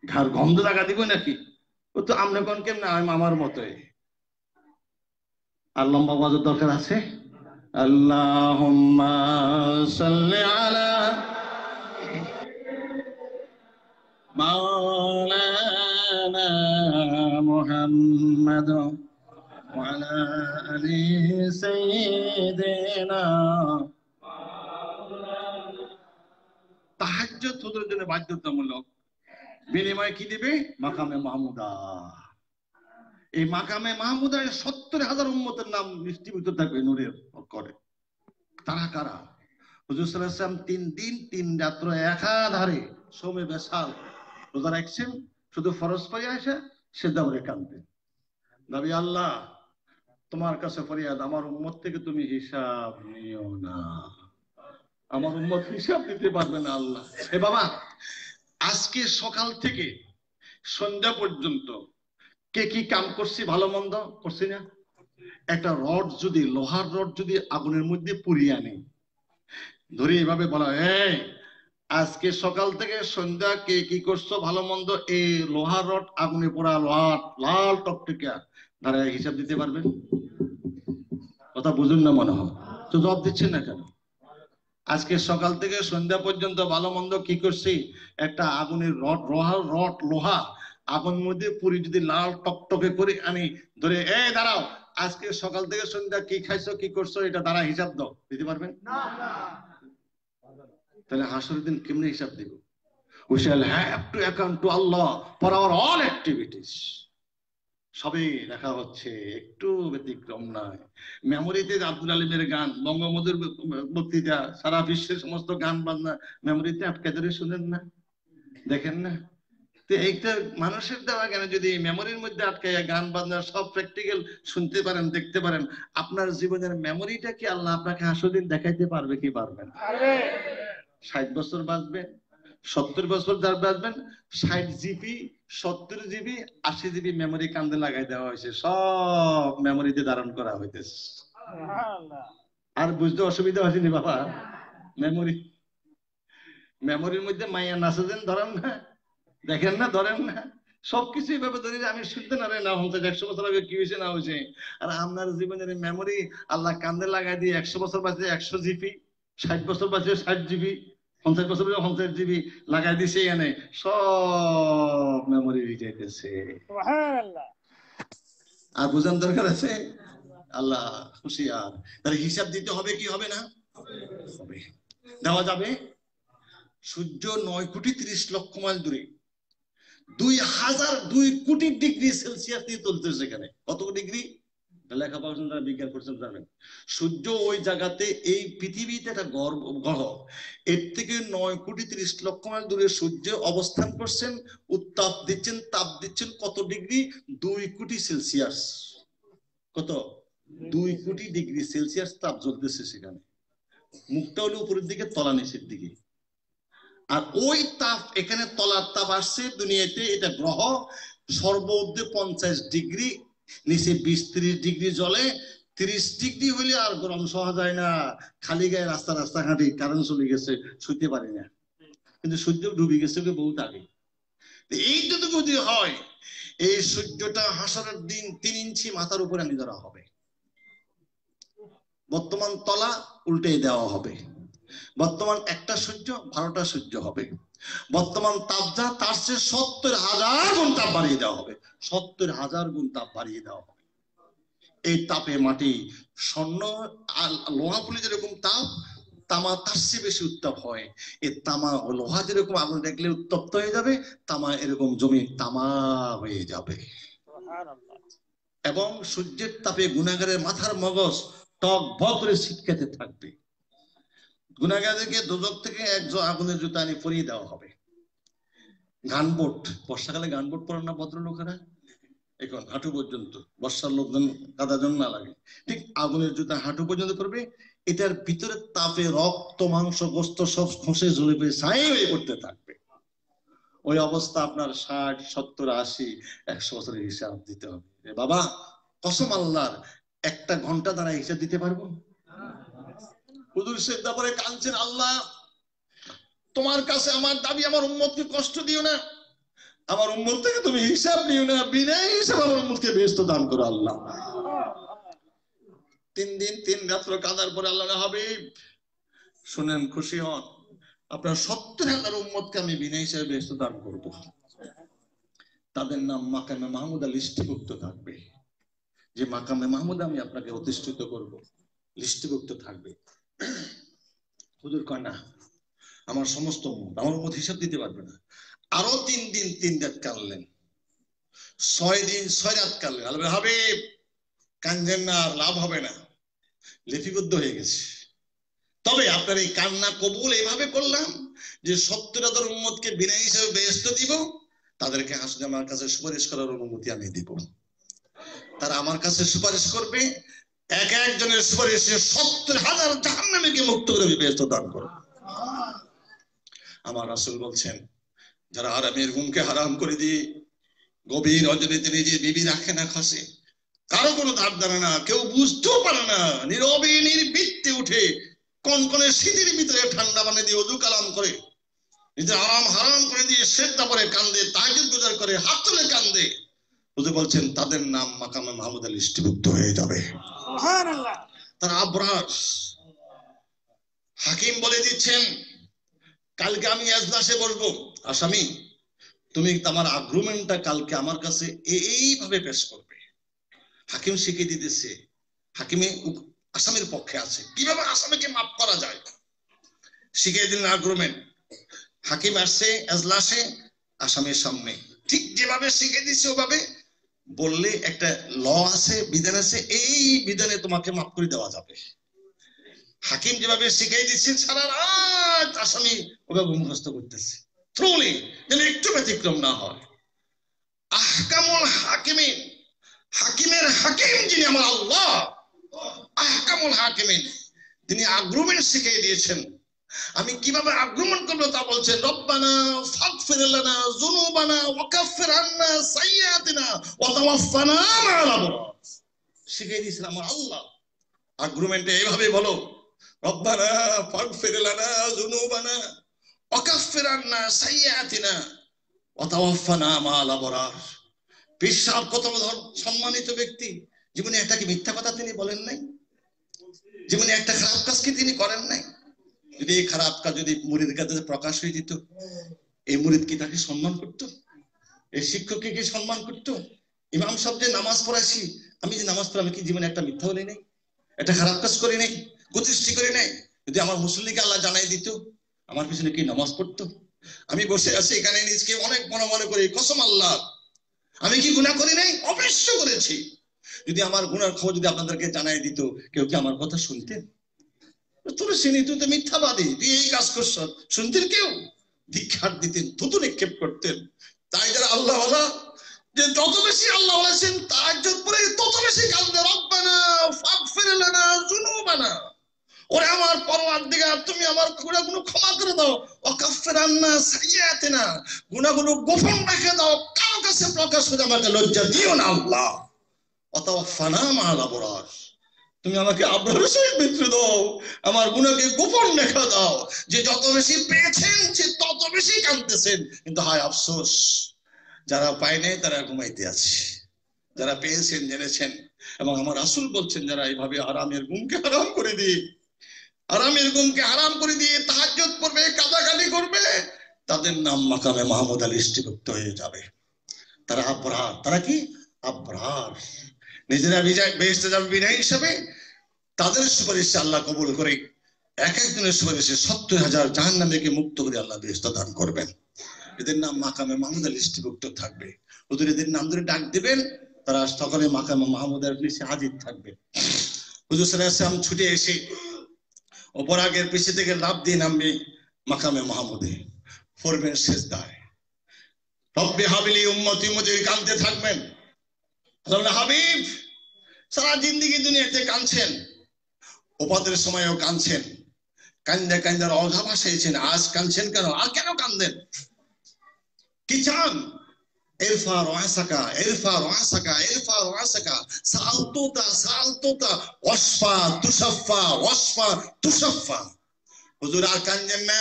ঘর গন্ধ জাগা দিব নাকি? ও তো আমনে কোন কেমন আমার মতোই। আর লম্বা বাজার দরকার আছে। আল্লাহুম্মা সাল্লি আলা মাওলানা মুহাম্মাদ ওয়া আলা আলি সাইয়্যিদিনা। তাহাজ্জুদ হুজুরের জন্য বাধ্যতামূলক। বিনিময়ে কি দিবে? মাকামে মাহমুদা। এই মাকামে মাহমুদায় 70,000 উম্মতের নাম নিশ্চিত থাকবে নূরের করে। তারা কারা? হুজুর সাল্লাল্লাহু আলাইহি ওয়াসাল্লাম 3 দিন 3 রাত্র একাধারে সোমে বেসাল রোজা রাখছেন। শুধু ফরজ পাই আসে সিজদা করে কাঁদতেন। নবী আল্লাহ, তোমার কাছে ফরিয়াদ, আমার উম্মত থেকে তুমি হিসাব নিও না, আমার উম্মত হিসাব দিতে পারবে না আল্লাহ। এ বাবা, আজকে সকাল থেকে সন্ধ্যা পর্যন্ত কে কি কাম করছি, ভালো মন্দ করছি না? একটা রড যদি, লোহার রড যদি আগুনের মধ্যে পুড়িয়ে আনে, ধরে এভাবে বলা, এই আজকে সকাল থেকে সন্ধ্যা কে কি করছো ভালো মন্দ, এই লোহার রড আগুনে পোড়া লোহার লাল টকটকিয়া দাঁড়ায় হিসাব দিতে পারবেন? কথা বুঝুন না মনে হয়, তো জবাব দিচ্ছেন না কেন? আজকে সকাল থেকে সন্ধ্যা পর্যন্ত ভালো মন্দ কি করছি, একটা আগুনের রড, লোহা আগুন মধ্যে পুরি যদি লাল টকটকে করে আনি, ধরে এই দাঁড়াও, আজকে সকাল থেকে সন্ধ্যা কি খাইছো কি করছো এটা দ্বারা হিসাব দাও, দিতে পারবেন? তাহলে হাসরের দিন কেমনে হিসাব দিব? We shall have to account to Allah for our all activities. সবই দেখা হচ্ছে, একটু ব্যতিক্রম নয়। মেমোরিতে আব্দুল আলিমের গান, বঙ্গবন্ধুর বক্তৃতা, সারা বিশ্বের সমস্ত গান বাজনা মেমোরিতে আটকে ধরে শুনেন না, দেখেন না? তো এইটা মানুষের দেওয়া জ্ঞান যদি মেমোরির মধ্যে আটকাইয়া গান বাজনা সব প্র্যাকটিক্যাল শুনতে পারেন, দেখতে পারেন, আপনার জীবনের মেমোরিটা কি আল্লাহ আপনাকে হাসুদিন দেখাইতে পারবে কি পারবেন? 60 বছর বাঁচবেন, 70 বছর যার বাঁচবেন, 60 জিবি 70 জিবি 80 জিবি মেমোরি কান্দে লাগাই দেওয়া হয়েছে, সব মেমোরিতে ধারণ করা হইতেছে। আর বুঝতে অসুবিধা হয়নি বাবা। মেমোরির মধ্যে মাইয়া নাচেন, ধরেন না, দেখেন না, ধরেন না, সবকিছু এইভাবে ধরে আমি শুনতে না না হচ্ছে 100 বছর আগে কি হয়েছে না হয়েছে। আর আপনার জীবনের মেমোরি আল্লাহ কান্দে লাগাই দিয়ে 100 বছর বাঁচলে 100 জিবি, 60 বছর বাঁচলে 60 জিবি, 50 বছর 50 জিবি লাগাই দিছে, এনে সব মেমোরি যাইতেছে। আর বুঝান দরকার আছে? আল্লাহ হুঁশিয়ার। তাহলে হিসাব দিতে হবে কি হবে না? হবে। দেওয়া যাবে। সূর্য 9 কোটি 30 লক্ষ মাইল দূরে, 2 কোটি ডিগ্রি সেলসিয়াস দিয়ে চলতেছে। সেখানে কত ডিগ্রি লেখাপড়া যারা বিজ্ঞান করছেন জানেন। সূর্য ওই জায়গাতে, এই পৃথিবীতে একটা গ্রহ, এর থেকে 9 কোটি 30 লক্ষ মাইল দূরে সূর্য অবস্থান করছেন, উত্তাপ দিচ্ছেন, তাপ দিচ্ছেন কত ডিগ্রি? 2 কোটি সেলসিয়াস। কত? 2 কোটি ডিগ্রি সেলসিয়াস তাপ জ্বলতেছে সেখানে। মুখটা হলো উপরের দিকে, তলা নিচের দিকে। আর ওই তাপ, এখানে তলার তাপ আসছে দুনিয়াতে, এটা গ্রহ সর্বোচ্চ 50 ডিগ্রি, নিচে 20-30 ডিগ্রি জ্বলে। 30 ডিগ্রি হইলে আর গরম সহা যায় না, খালি গায়ে রাস্তা রাস্তা হাঁটি, কারেন্ট চলে গেছে, শুইতে পারি না। কিন্তু সূর্য ডুবে গেছে বহুত আগে। এইটুকু যদি হয়, এই সূর্যটা হাসরের দিন 3 ইঞ্চি মাথার উপরে আনি ধরা হবে। বর্তমান তলা উল্টে দেওয়া হবে। বর্তমান একটা সূর্য 12টা সূর্য হবে। বর্তমান তাপ যা, তার চেয়ে 70,000 গুণ তাপ বাড়িয়ে দেওয়া হবে। 70,000 গুণ তাপ বাড়িয়ে দেওয়া হবে। এই তাপে মাটি, স্বর্ণ আর লোহা পুলি যেরকম তাপ, তামা তার চেয়ে বেশি উত্তাপ হয়। এই তামা ও লোহা যেরকম আগুন দেখলে উত্তপ্ত হয়ে যাবে, তামা এরকম জমি তামা হয়ে যাবে। এবং সূর্যের তাপে গুনাহগারের মাথার মগজ টক বক করে ছিটকাতে থাকবে। গুনাহগারদেরকে দোজখ থেকে আগুনের জুতা আনি পরিয়ে দেওয়া হবে। গানবোট, বর্ষাকালে গানবোট পরেন না ভদ্রলোকেরা, এখন হাঁটু পর্যন্ত, বর্ষার লোকজন কাদা জন্য না লাগে, ঠিক আগুনের জুতা হাঁটু পর্যন্ত করবে। এটার ভিতরে তাপে রক্ত মাংস গোস্ত সব খসে জ্বলে পেয়ে ছাই হয়ে পড়তে থাকবে। ওই অবস্থা আপনার 60, 70, 80, 100 বছরের হিসাব দিতে হবে। বাবা কসম আল্লাহর, একটা ঘন্টা দ্বারা হিসাব দিতে পারবো? হুজুর সেজদা পরে কাঁদছেন, আল্লাহ তোমার কাছে আমার দাবি, আমার উম্মতকে কষ্ট দিও না, আমার উম্মত থেকে তুমি হিসাব নিও না, বিনা হিসাব আমার উম্মতকে বেহেশত দান করো আল্লাহ। 3 দিন 3 রাত্র কাঁদার পরে আল্লাহ হাবিব শুনেন, খুশি হন, আপনার 70,000 উম্মতকে আমি বিনা হিসাবে বেহেশত দান করবো। তাদের নাম মাকামে মাহমুদা লিস্টিভুক্ত থাকবে। যে মাকামে মাহমুদ আমি আপনাকে অধিষ্ঠিত করব, লিস্টিভুক্ত থাকবে। হুজুর কয় না, আমার সমস্ত উম্মত, আমার উম্মত হিসাব দিতে পারবে না। আরো 3 দিন 3 রাত কাঁদলেন, 6 দিন 6 রাত কাঁদলেন। আল্লাহ হাবিব কাঁদছেন না, লাভ হবে না, লিপিবদ্ধ হয়ে গেছে। তবে আপনার এই কান্না কবুল এইভাবে করলাম যে 70,000 উম্মতকে বিনা হিসাবে বেহেশত দিব, তাদেরকে হাসনে আমার কাছে সুপারিশ করার অনুমতি আমি দিব। তারা আমার কাছে সুপারিশ করবে, এক একজনের সুপারিশে 70,000 জাহান্নামীকে মুক্ত করে বেহেশত দান করবে। আমার রাসূল বলছেন, যারা হারামের ঘুমকে হারাম করে দিয়ে গভীর রজনীতে নিজে বিবি রাখে না, খাসে, কারো কোনো ধার ধারে না, কেউ বুঝতেও পারে না, নীরবে নির্বৃত্তে উঠে কনকনে শীতের ভিতরে ঠান্ডা পানি দিয়ে ওযু কালাম করে, নিজের আরাম হারাম করে দিয়ে সেজদা পরে কান্দে, তাহাজ্জুদ গুজার করে, হাত তুলে কান্দে, হুজুর বলছেন তাদের নাম মাকামে মাহমুদা লিস্টিভুক্ত হয়ে যাবে। সুবহানাল্লাহ। তারা আবরার। হাকিম বলে দিচ্ছেন, কালকে আমি এজলাসে বলবো, আসামি তুমি তোমার আর্গুমেন্টটা কালকে আমার কাছে এইভাবে পেশ করবে। হাকিম শিখিয়ে দিতেছে, হাকিমে আসামির পক্ষে আছে, কিভাবে আসামিকে মাফ করা যায় শিখিয়ে দিলেন আর্গুমেন্ট। হাকিম আসছে এজলাসে আসামির সামনে, ঠিক যেভাবে শিখিয়ে দিচ্ছে ওভাবে বললে একটা ল আছে, বিধান আছে, এই বিধানে তোমাকে মাফ করে দেওয়া যাবে। হাকিম যেভাবে শিখিয়ে দিচ্ছে সারা রাত আসামি ওভাবে মুখস্থ করতেছে, থ্রুলি যেন একটু ব্যতিক্রম না হয়। আহকামুল হাকিমিন, হাকিমের হাকিম যিনি আমার আল্লাহ, আহকামুল হাকিমিন, তিনি আর্গুমেন্ট শিখিয়ে দিয়েছেন। আমি কিভাবে আর্গুমেন্ট করবো তা বলছেন, রব্বানা ফাগফির লানা যুনুবানা ওয়া কাফির আন্না সাইয়্যাতিনা ওয়া তাওয়াফানা মা'আল আবরার। শিখিয়ে দিয়েছেন আমার আল্লাহ। আর্গুমেন্টে এইভাবে বলো, রব্বানা ফাগফির লানা যুনুবানা ওয়া কাফির আন্না সাইয়্যাতিনা ওয়া তাওয়াফানা মা'আল আবরার। পীর সাহেব কত সম্মানিত ব্যক্তি, জীবনে একটা কি মিথ্যা কথা তিনি বলেন নাই, জীবনে একটা খারাপ কাজ কি তিনি করেন নাই। যদি এই খারাপ কাজ যদি মুরিদের কাছে প্রকাশ হয়ে যেত, এই মুরিদ কি তাকে সম্মান করত? এই শিক্ষককে কি সম্মান করত? ইমাম সাহেব যে নামাজ পড়াইছি, আমি যে নামাজ পড়ি, আমি কি জীবনে একটা মিথ্যা বলি নাই, একটা খারাপ কাজ করি নাই, কুদৃষ্টি করি নাই? যদি আমার মুসল্লিকে আল্লাহ জানাই দিত, আমার পিছনে কি নামাজ পড়তো? আমি বসে আছি এখানে, নিজকে অনেক মনে মনে করি, কসম আল্লাহ আমি কি গুনাহ করি নাই? অবশ্য করেছি। যদি আমার গুনার খবর যদি আপনাদেরকে জানাই দিত, কেউ কি আমার কথা শুনতেন? তোর শুনি তুই তো মিথ্যাবাদী, তুই এই কাজ করছ, শুনতেন কেউ? ধিক্কার দিতেন, থুতু নিক্ষেপ করতেন। তাই যারা আল্লাহ ওয়ালা, যে যত বেশি আল্লাহ বলেছেন তাহাজ্জুদ পড়ে তত বেশি কাঁদবে, রব্বানা ফাগফির লানা যুনুবানা ওরে আমার পরওয়ারদিগার, তুমি আমার গুনাহগুলো ক্ষমা করে দাও, ওয়াকাফির আন্না সাইয়্যাতিনা, গুনাহগুলো গোপন রেখে দাও, কারো কাছে প্রকাশ করে আমাকে লজ্জা দিও না আল্লাহ। ওয়াতাওয়াফানা মা'আল আবরার, তুমি আমাকে আবরারের সহিত মৃত্যু দাও, আমার গুনাহকে গোপন রেখে দাও। যে যত বেশি পেয়েছেন সে তত বেশি কাঁদতেছেন, কিন্তু হায় আফসোস, যারা পায় নাই তারা ঘুমাইতে আছে, যারা পেয়েছেন জেনেছেন। এবং আমার রাসূল বলছেন, যারা এইভাবে আরামের ঘুমকে হারাম করে দিয়ে, আরামের ঘুমকে হারাম করে দিয়ে তাহাজ্জুদ পড়বে, কাঁদাকাটি করবে, তাদের নাম মাকামে মাহমুদ লিস্টিভুক্ত হয়ে যাবে। তারা আবরার। তারা কি? আবরার। নিজেরা বেহেশতে যাবে বিনা হিসাবে, তাদের সুপারিশে আল্লাহ কবুল করে এক একজনের সুপারিশে 70,000 জাহান্নামীকে মুক্ত করে আল্লাহ বেহেশত দান করবেন। এদের নাম মাকামে মাহমুদ লিস্টিভুক্ত থাকবে। হুজুর এদের নাম ধরে ডাক দিবেন, তারা সকলে মাকামে মাহমুদের নিচে হাজির থাকবে। হুজুর সাল্লাল্লাহু আলাইহি ওয়াসাল্লাম ছুটে এসে ওপর আগের পিছে থেকে লাফ দিয়ে নামবে মাকামে মাহমুদে, পড়বেন সিজদায়, রব্বি হাবিলি উম্মতি উম্মতি কাঁদতে থাকবেন। হাবিব সারা জিন্দেগি দুনিয়াতে কাঁদছেন, ওপাদের সময়ও কাঁদছেন, কান্দে কান্দে অধা ভাসাইছেন, আজ কাঁদছেন কেন? আর কেন কাঁদেন? কি চান? ইরফা রাসাকা, ইরফা রাসাকা, ইরফা রাসাকা, সালতুতা সালতুতা ওয়াসফা তুশাফা, ওয়াসফা তুশাফা। হুজুর আর কাঁদেন না,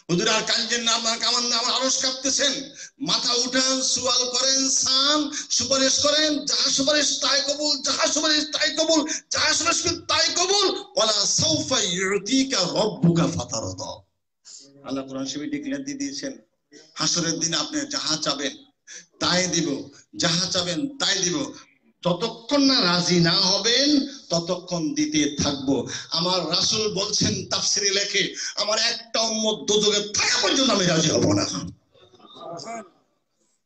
হুজুর আর কাঁদেন না, আপনার কামান না, আমার আরশ কাঁপতেছেন। মাথা উঠান, সুয়াল করেন, সান সুপারিশ করেন, যাহা সুপারিশ তাই কবুল, যাহা সুপারিশ তাই কবুল, যাহা সুপারিশ তাই কবুল। ওয়ালা সাউফা ইউতিকা রাব্বুকা ফাতারদা। আল্লাহ কোরআন শরীফে ডিক্লেয়ার দিয়ে দিয়েছেন, হাসরের দিন আপনি যাহা চাবেন তাই দিব, যাহা চাবেন তাই দিব। যতক্ষণ না রাজি না হবেন ততক্ষণ দিতে থাকবো। আমার রাসূল বলছেন তাফসিরে লেখে, আমার একটা উম্মত দোজখে থাকা পর্যন্ত আমি রাজি হব না।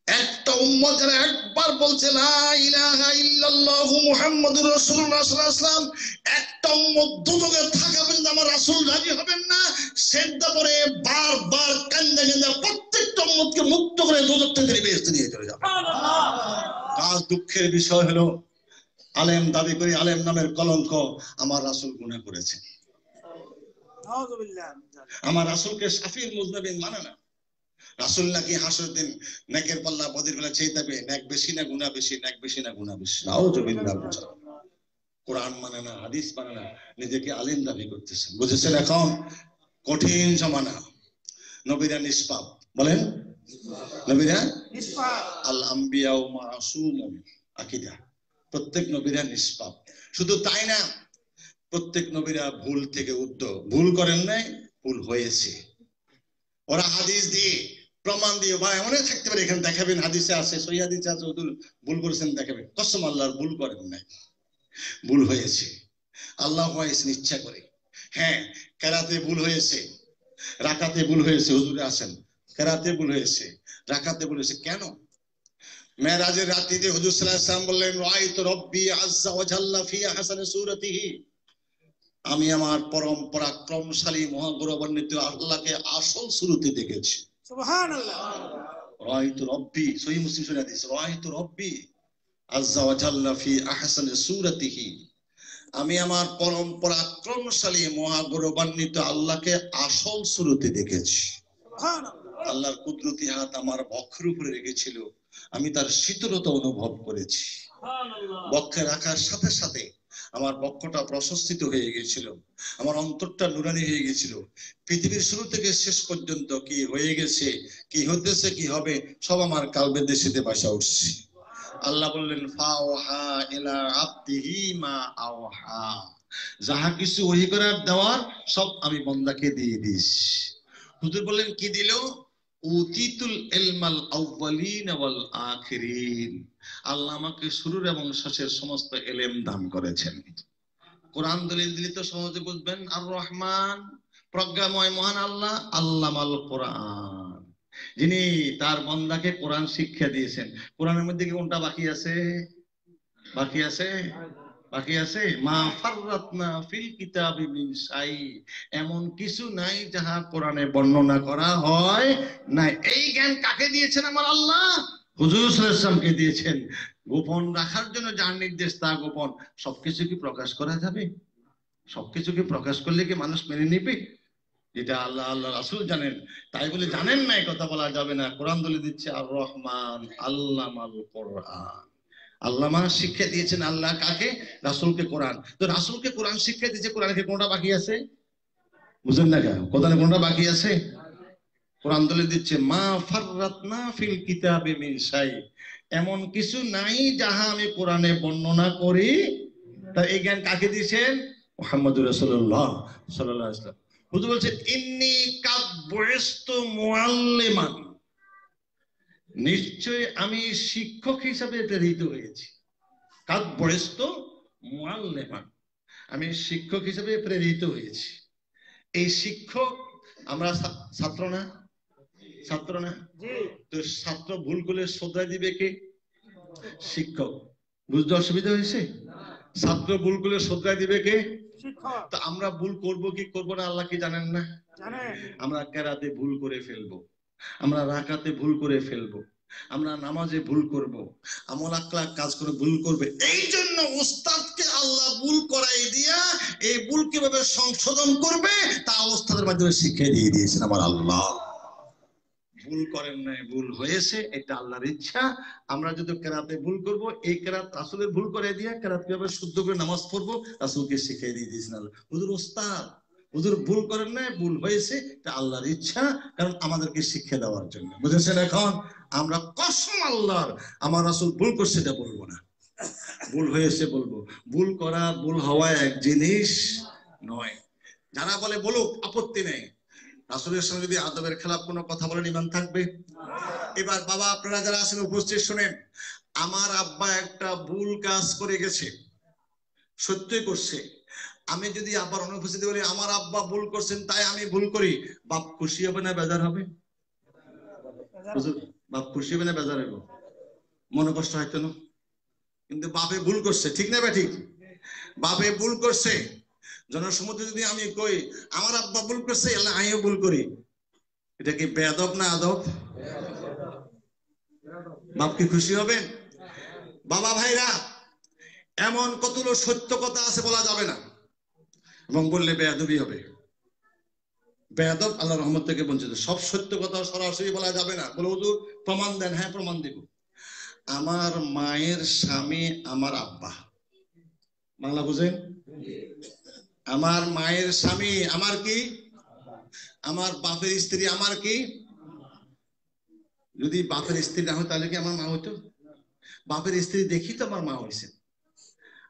একটা উম্মত যারা একবার বলছে লা ইলাহা ইল্লাল্লাহু মুহাম্মাদুর রাসূলুল্লাহ সাল্লাল্লাহু আলাইহি ওয়াসাল্লাম, একটা উম্মত দোজখে থাকা পর্যন্ত আমার রাসূল রাজি হবেন না। সেজদা করে বারবার কান্দা কান্দা প্রত্যেকটা উম্মতকে মুক্ত করে দোজখ থেকে বেহেশতে নিয়ে চলে যাবে। আজ দুঃখের বিষয় হলো, আলেম দাবি করি, আলেম নামের কলঙ্ক। আমার রাসূল গুনাহ করেছেন, আমার রাসূলকে শাফিউল মুজনিবিন মানে না। রাসূল নাকি হাসরের দিন নেকের পাল্লা বদির বেলা চেয়ে যাবে, নেক বেশি না গুনাহ বেশি, নেক বেশি না গুনাহ বেশি। নাউযুবিল্লাহ। কোরআন মানে না, হাদিস মানে না, নিজেকে আলেম দাবি করতেছেন। বুঝেছেন? এখন কঠিন জমানা, নবীরা নিষ্পাপ। বলেন নবীরা নিষ্পাপ। আল আম্বিয়া মাসুমুন, আকীদা, প্রত্যেক নবীরা নিষ্পাপ। শুধু তাই না, প্রত্যেক নবীরা ভুল থেকে উদ্যত। ভুল করেন নাই, ভুল হয়েছে। ওরা হাদিস দিয়ে প্রমাণ দিয়ে, ভাই এমন থাকতে পারে, এখানে দেখাবেন হাদিসে আছে, সহিহ হাদিসে আছে, হুজুর ভুল করেছেন দেখাবেন। কসম আল্লাহর, ভুল করেন নাই, ভুল হয়েছে। আল্লাহ হয়েছেন ইচ্ছা করে। হ্যাঁ, কেরাতে ভুল হয়েছে, রাকাতে ভুল হয়েছে, হুজুরে আছেন, কেরাতে ভুল হয়েছে, রাকাতে ভুল হয়েছে। কেন? মেরাজের রাত্রিতে হুজুর সাল্লাল্লাহু আলাইহি ওয়াসাল্লাম বললেন, রাআইতু রাব্বি আযজা ওয়া জাল্লা ফি আহসানি সূরাতিহি, আমি আমার পরম পরাক্রমশালী মহাগৌরবান্বিত আল্লাহকে আসল শুরুতে দেখেছি। সুবহানাল্লাহ। রাআইতু রাব্বি, সহিহ মুসলিম শরীফ হাদিস, রাআইতু রাব্বি আযজা ওয়া জাল্লা ফি আহসানি সূরাতিহি, আমি আমার পরম পরাক্রমশালী মহাগৌরবান্বিত আল্লাহকে আসল শুরুতে দেখেছি। সুবহানাল্লাহ। আল্লাহর কুদরতি হাত আমার বক্ষের উপরে রেখেছিল, আমি তার শীতলতা অনুভব করেছি। বক্ষে রাখার সাথে সাথে আমার বক্ষটা প্রশস্তিত হয়ে গিয়েছিল, আমার অন্তরটা নুরানি হয়ে গিয়েছিল। পৃথিবীর শুরু থেকে শেষ পর্যন্ত কি হয়ে গেছে, কি হতেছে, কি হবে, সব আমার কালবে দেশে ভাষা উঠছে। আল্লাহ বললেন, ফাওহা ইলা আবদিহি মা আওহা, যাহা কিছু ওহী করার দেওয়ার সব আমি বান্দাকে দিয়ে দিয়েছি। হুজুর বললেন, কি দিল? উতিতুল ইলমাল আউয়ালিন ওয়াল আখিরিন, আল্লাহ আমাকে শুরুর এবং শেষের সমস্ত ইলম দান করেছেন। কোরআন দলিল দিলে তো সহজে বুঝবেন। আর রহমান, প্রজ্ঞাময় মহান আল্লাহ, আল্লামাল কোরআন, যিনি তার বান্দাকে কোরআন শিক্ষা দিয়েছেন। কোরআনের মধ্যে কি কোনটা বাকি আছে? বাকি আছে? বাকি আছে? মা ফাররাতনা ফিল কিতাবি মিন শাই, এমন কিছু নাই যাহা কোরআনে বর্ণনা করা হয় নাই। এই জ্ঞান কাকে দিয়েছেন? আমার আল্লাহ হুজুর সাল্লাল্লাহু আলাইহি ওয়াসাল্লামকে দিয়েছেন। গোপন রাখার জন্য যার নির্দেশ তা গোপন, সবকিছু কি প্রকাশ করা যাবে? সবকিছুকে প্রকাশ করলে কি মানুষ মেনে নিবে? যেটা আল্লাহ আল্লাহ রাসূল জানেন, তাই বলে জানেন না এই কথা বলা যাবে না। কোরআন বলে দিচ্ছে আর রহমান আল্লামাল কোরআন। আল্লামা শিক্ষা দিয়েছেন আল্লাহ কাকে? রাসূলকে কোরআন। তো রাসূলকে কোরআন শিক্ষা দিয়েছে, কোরআনে কি কোনটা বাকি আছে? বুঝেন না কেন? কোরআনে কোনটা বাকি আছে? কোরআন বলে দিচ্ছে মা ফাররাতনা ফিল কিতাবি মিন শাই, এমন কিছু নাই যাহা আমি কোরআনে বর্ণনা করি। তা এই জ্ঞান কাকে দিয়েছেন? মুহাম্মদুর রাসূলুল্লাহ সাল্লাল্লাহু আলাইহি ওয়াসাল্লাম। হুজুর বলছেন ইন্নী কাদ বুইস্তু মুআল্লিমান, নিশ্চয় আমি শিক্ষক হিসাবে প্রেরিত হয়েছি। কাদ বুইস্তু মুআল্লিমান, আমি শিক্ষক হিসাবে প্রেরিত হয়েছি। এই শিক্ষক, আমরা ছাত্র না? ছাত্র না? তো ছাত্র ভুল করলে শ্রদ্ধা দিবে কে? শিক্ষক। বুঝতে অসুবিধা হয়েছে? ছাত্র ভুল করলে শ্রদ্ধা দিবে কে? তো আমরা ভুল করব কি করব না আল্লাহ কি জানেন না? আমরা কেরাতে ভুল করে ফেলবো, আমরা রাকাতে ভুল করে ফেলবো, আমরা নামাজে ভুল করব, আমল আখলাক কাজ করে ভুল করবে। এই জন্য উস্তাদকে আল্লাহ ভুল করাই দিয়া এই ভুল কিভাবে সংশোধন করবে তা উস্তাদের মাধ্যমে শিখিয়ে দিয়ে দিয়েছেন আমার আল্লাহ। ভুল করেন নাই, ভুল হয়েছে, এটা আল্লাহর ইচ্ছা। আমরা যদি কেরাতে ভুল করব, এই কেরাত রাসূলের ভুল করে দিয়ে কেরাত কিভাবে শুদ্ধ করে নামাজ পড়বো রাসূলকে শিখিয়ে দিয়ে দিয়েছেন আল্লাহ। হুজুর ওস্তাদ, হুজুর ভুল করেন নাই, ভুল হয়েছে, এটা আল্লাহর ইচ্ছা, কারণ আমাদেরকে শিক্ষা দেওয়ার জন্য। বুঝেছেন? এখন আমরা কসম আল্লাহর, আমার রাসূল ভুল করছে এটা বলবো না, ভুল হয়েছে বলবো। ভুল করা ভুল হওয়া এক জিনিস নয়। যারা বলে বলুক, আপত্তি নেই। রাসূলের সঙ্গে যদি আদবের খেলাফ কোনো কথা বলেন ঈমান থাকবে? এবার বাবা আপনারা যারা আছেন উপস্থিত শুনেন, আমার আব্বা একটা ভুল কাজ করে গেছে, সত্যই করছে। আমি যদি আব্বার অনুপস্থিতি বলি আমার আব্বা ভুল করছেন তাই আমি ভুল করি, বাপ খুশি হবে না বেজার হবে? বাপ খুশি হবে না বেজার হবে? মনে কষ্ট হয়তো না, কিন্তু বাপে ভুল করছে, ঠিক না বে ঠিক? বাপে ভুল করছে, জনসমুদ্রে যদি আমি কই আমার আব্বা ভুল করছে এলা আমিও ভুল করি, এটা কি বেয়াদব না আদব? বাপ কি খুশি হবেন? বাবা ভাইরা, এমন কতগুলো সত্য কথা আছে বলা যাবে না, এবং বললে বেয়াদবি হবে। বেয়াদব আল্লাহর রহমত থেকে বঞ্চিত। সব সত্য কথা সরাসরি বলা যাবে না। বলে হুজুর প্রমাণ দেন। হ্যাঁ প্রমাণ দেব। আমার মায়ের স্বামী আমার আব্বা, বাংলা বুঝেন? আমার মায়ের স্বামী আমার কি? আমার বাপের স্ত্রী আমার কি? যদি বাপের স্ত্রী না হয় তাহলে কি আমার মা হইতো? বাপের স্ত্রী দেখি তো আমার মা হয়েছে,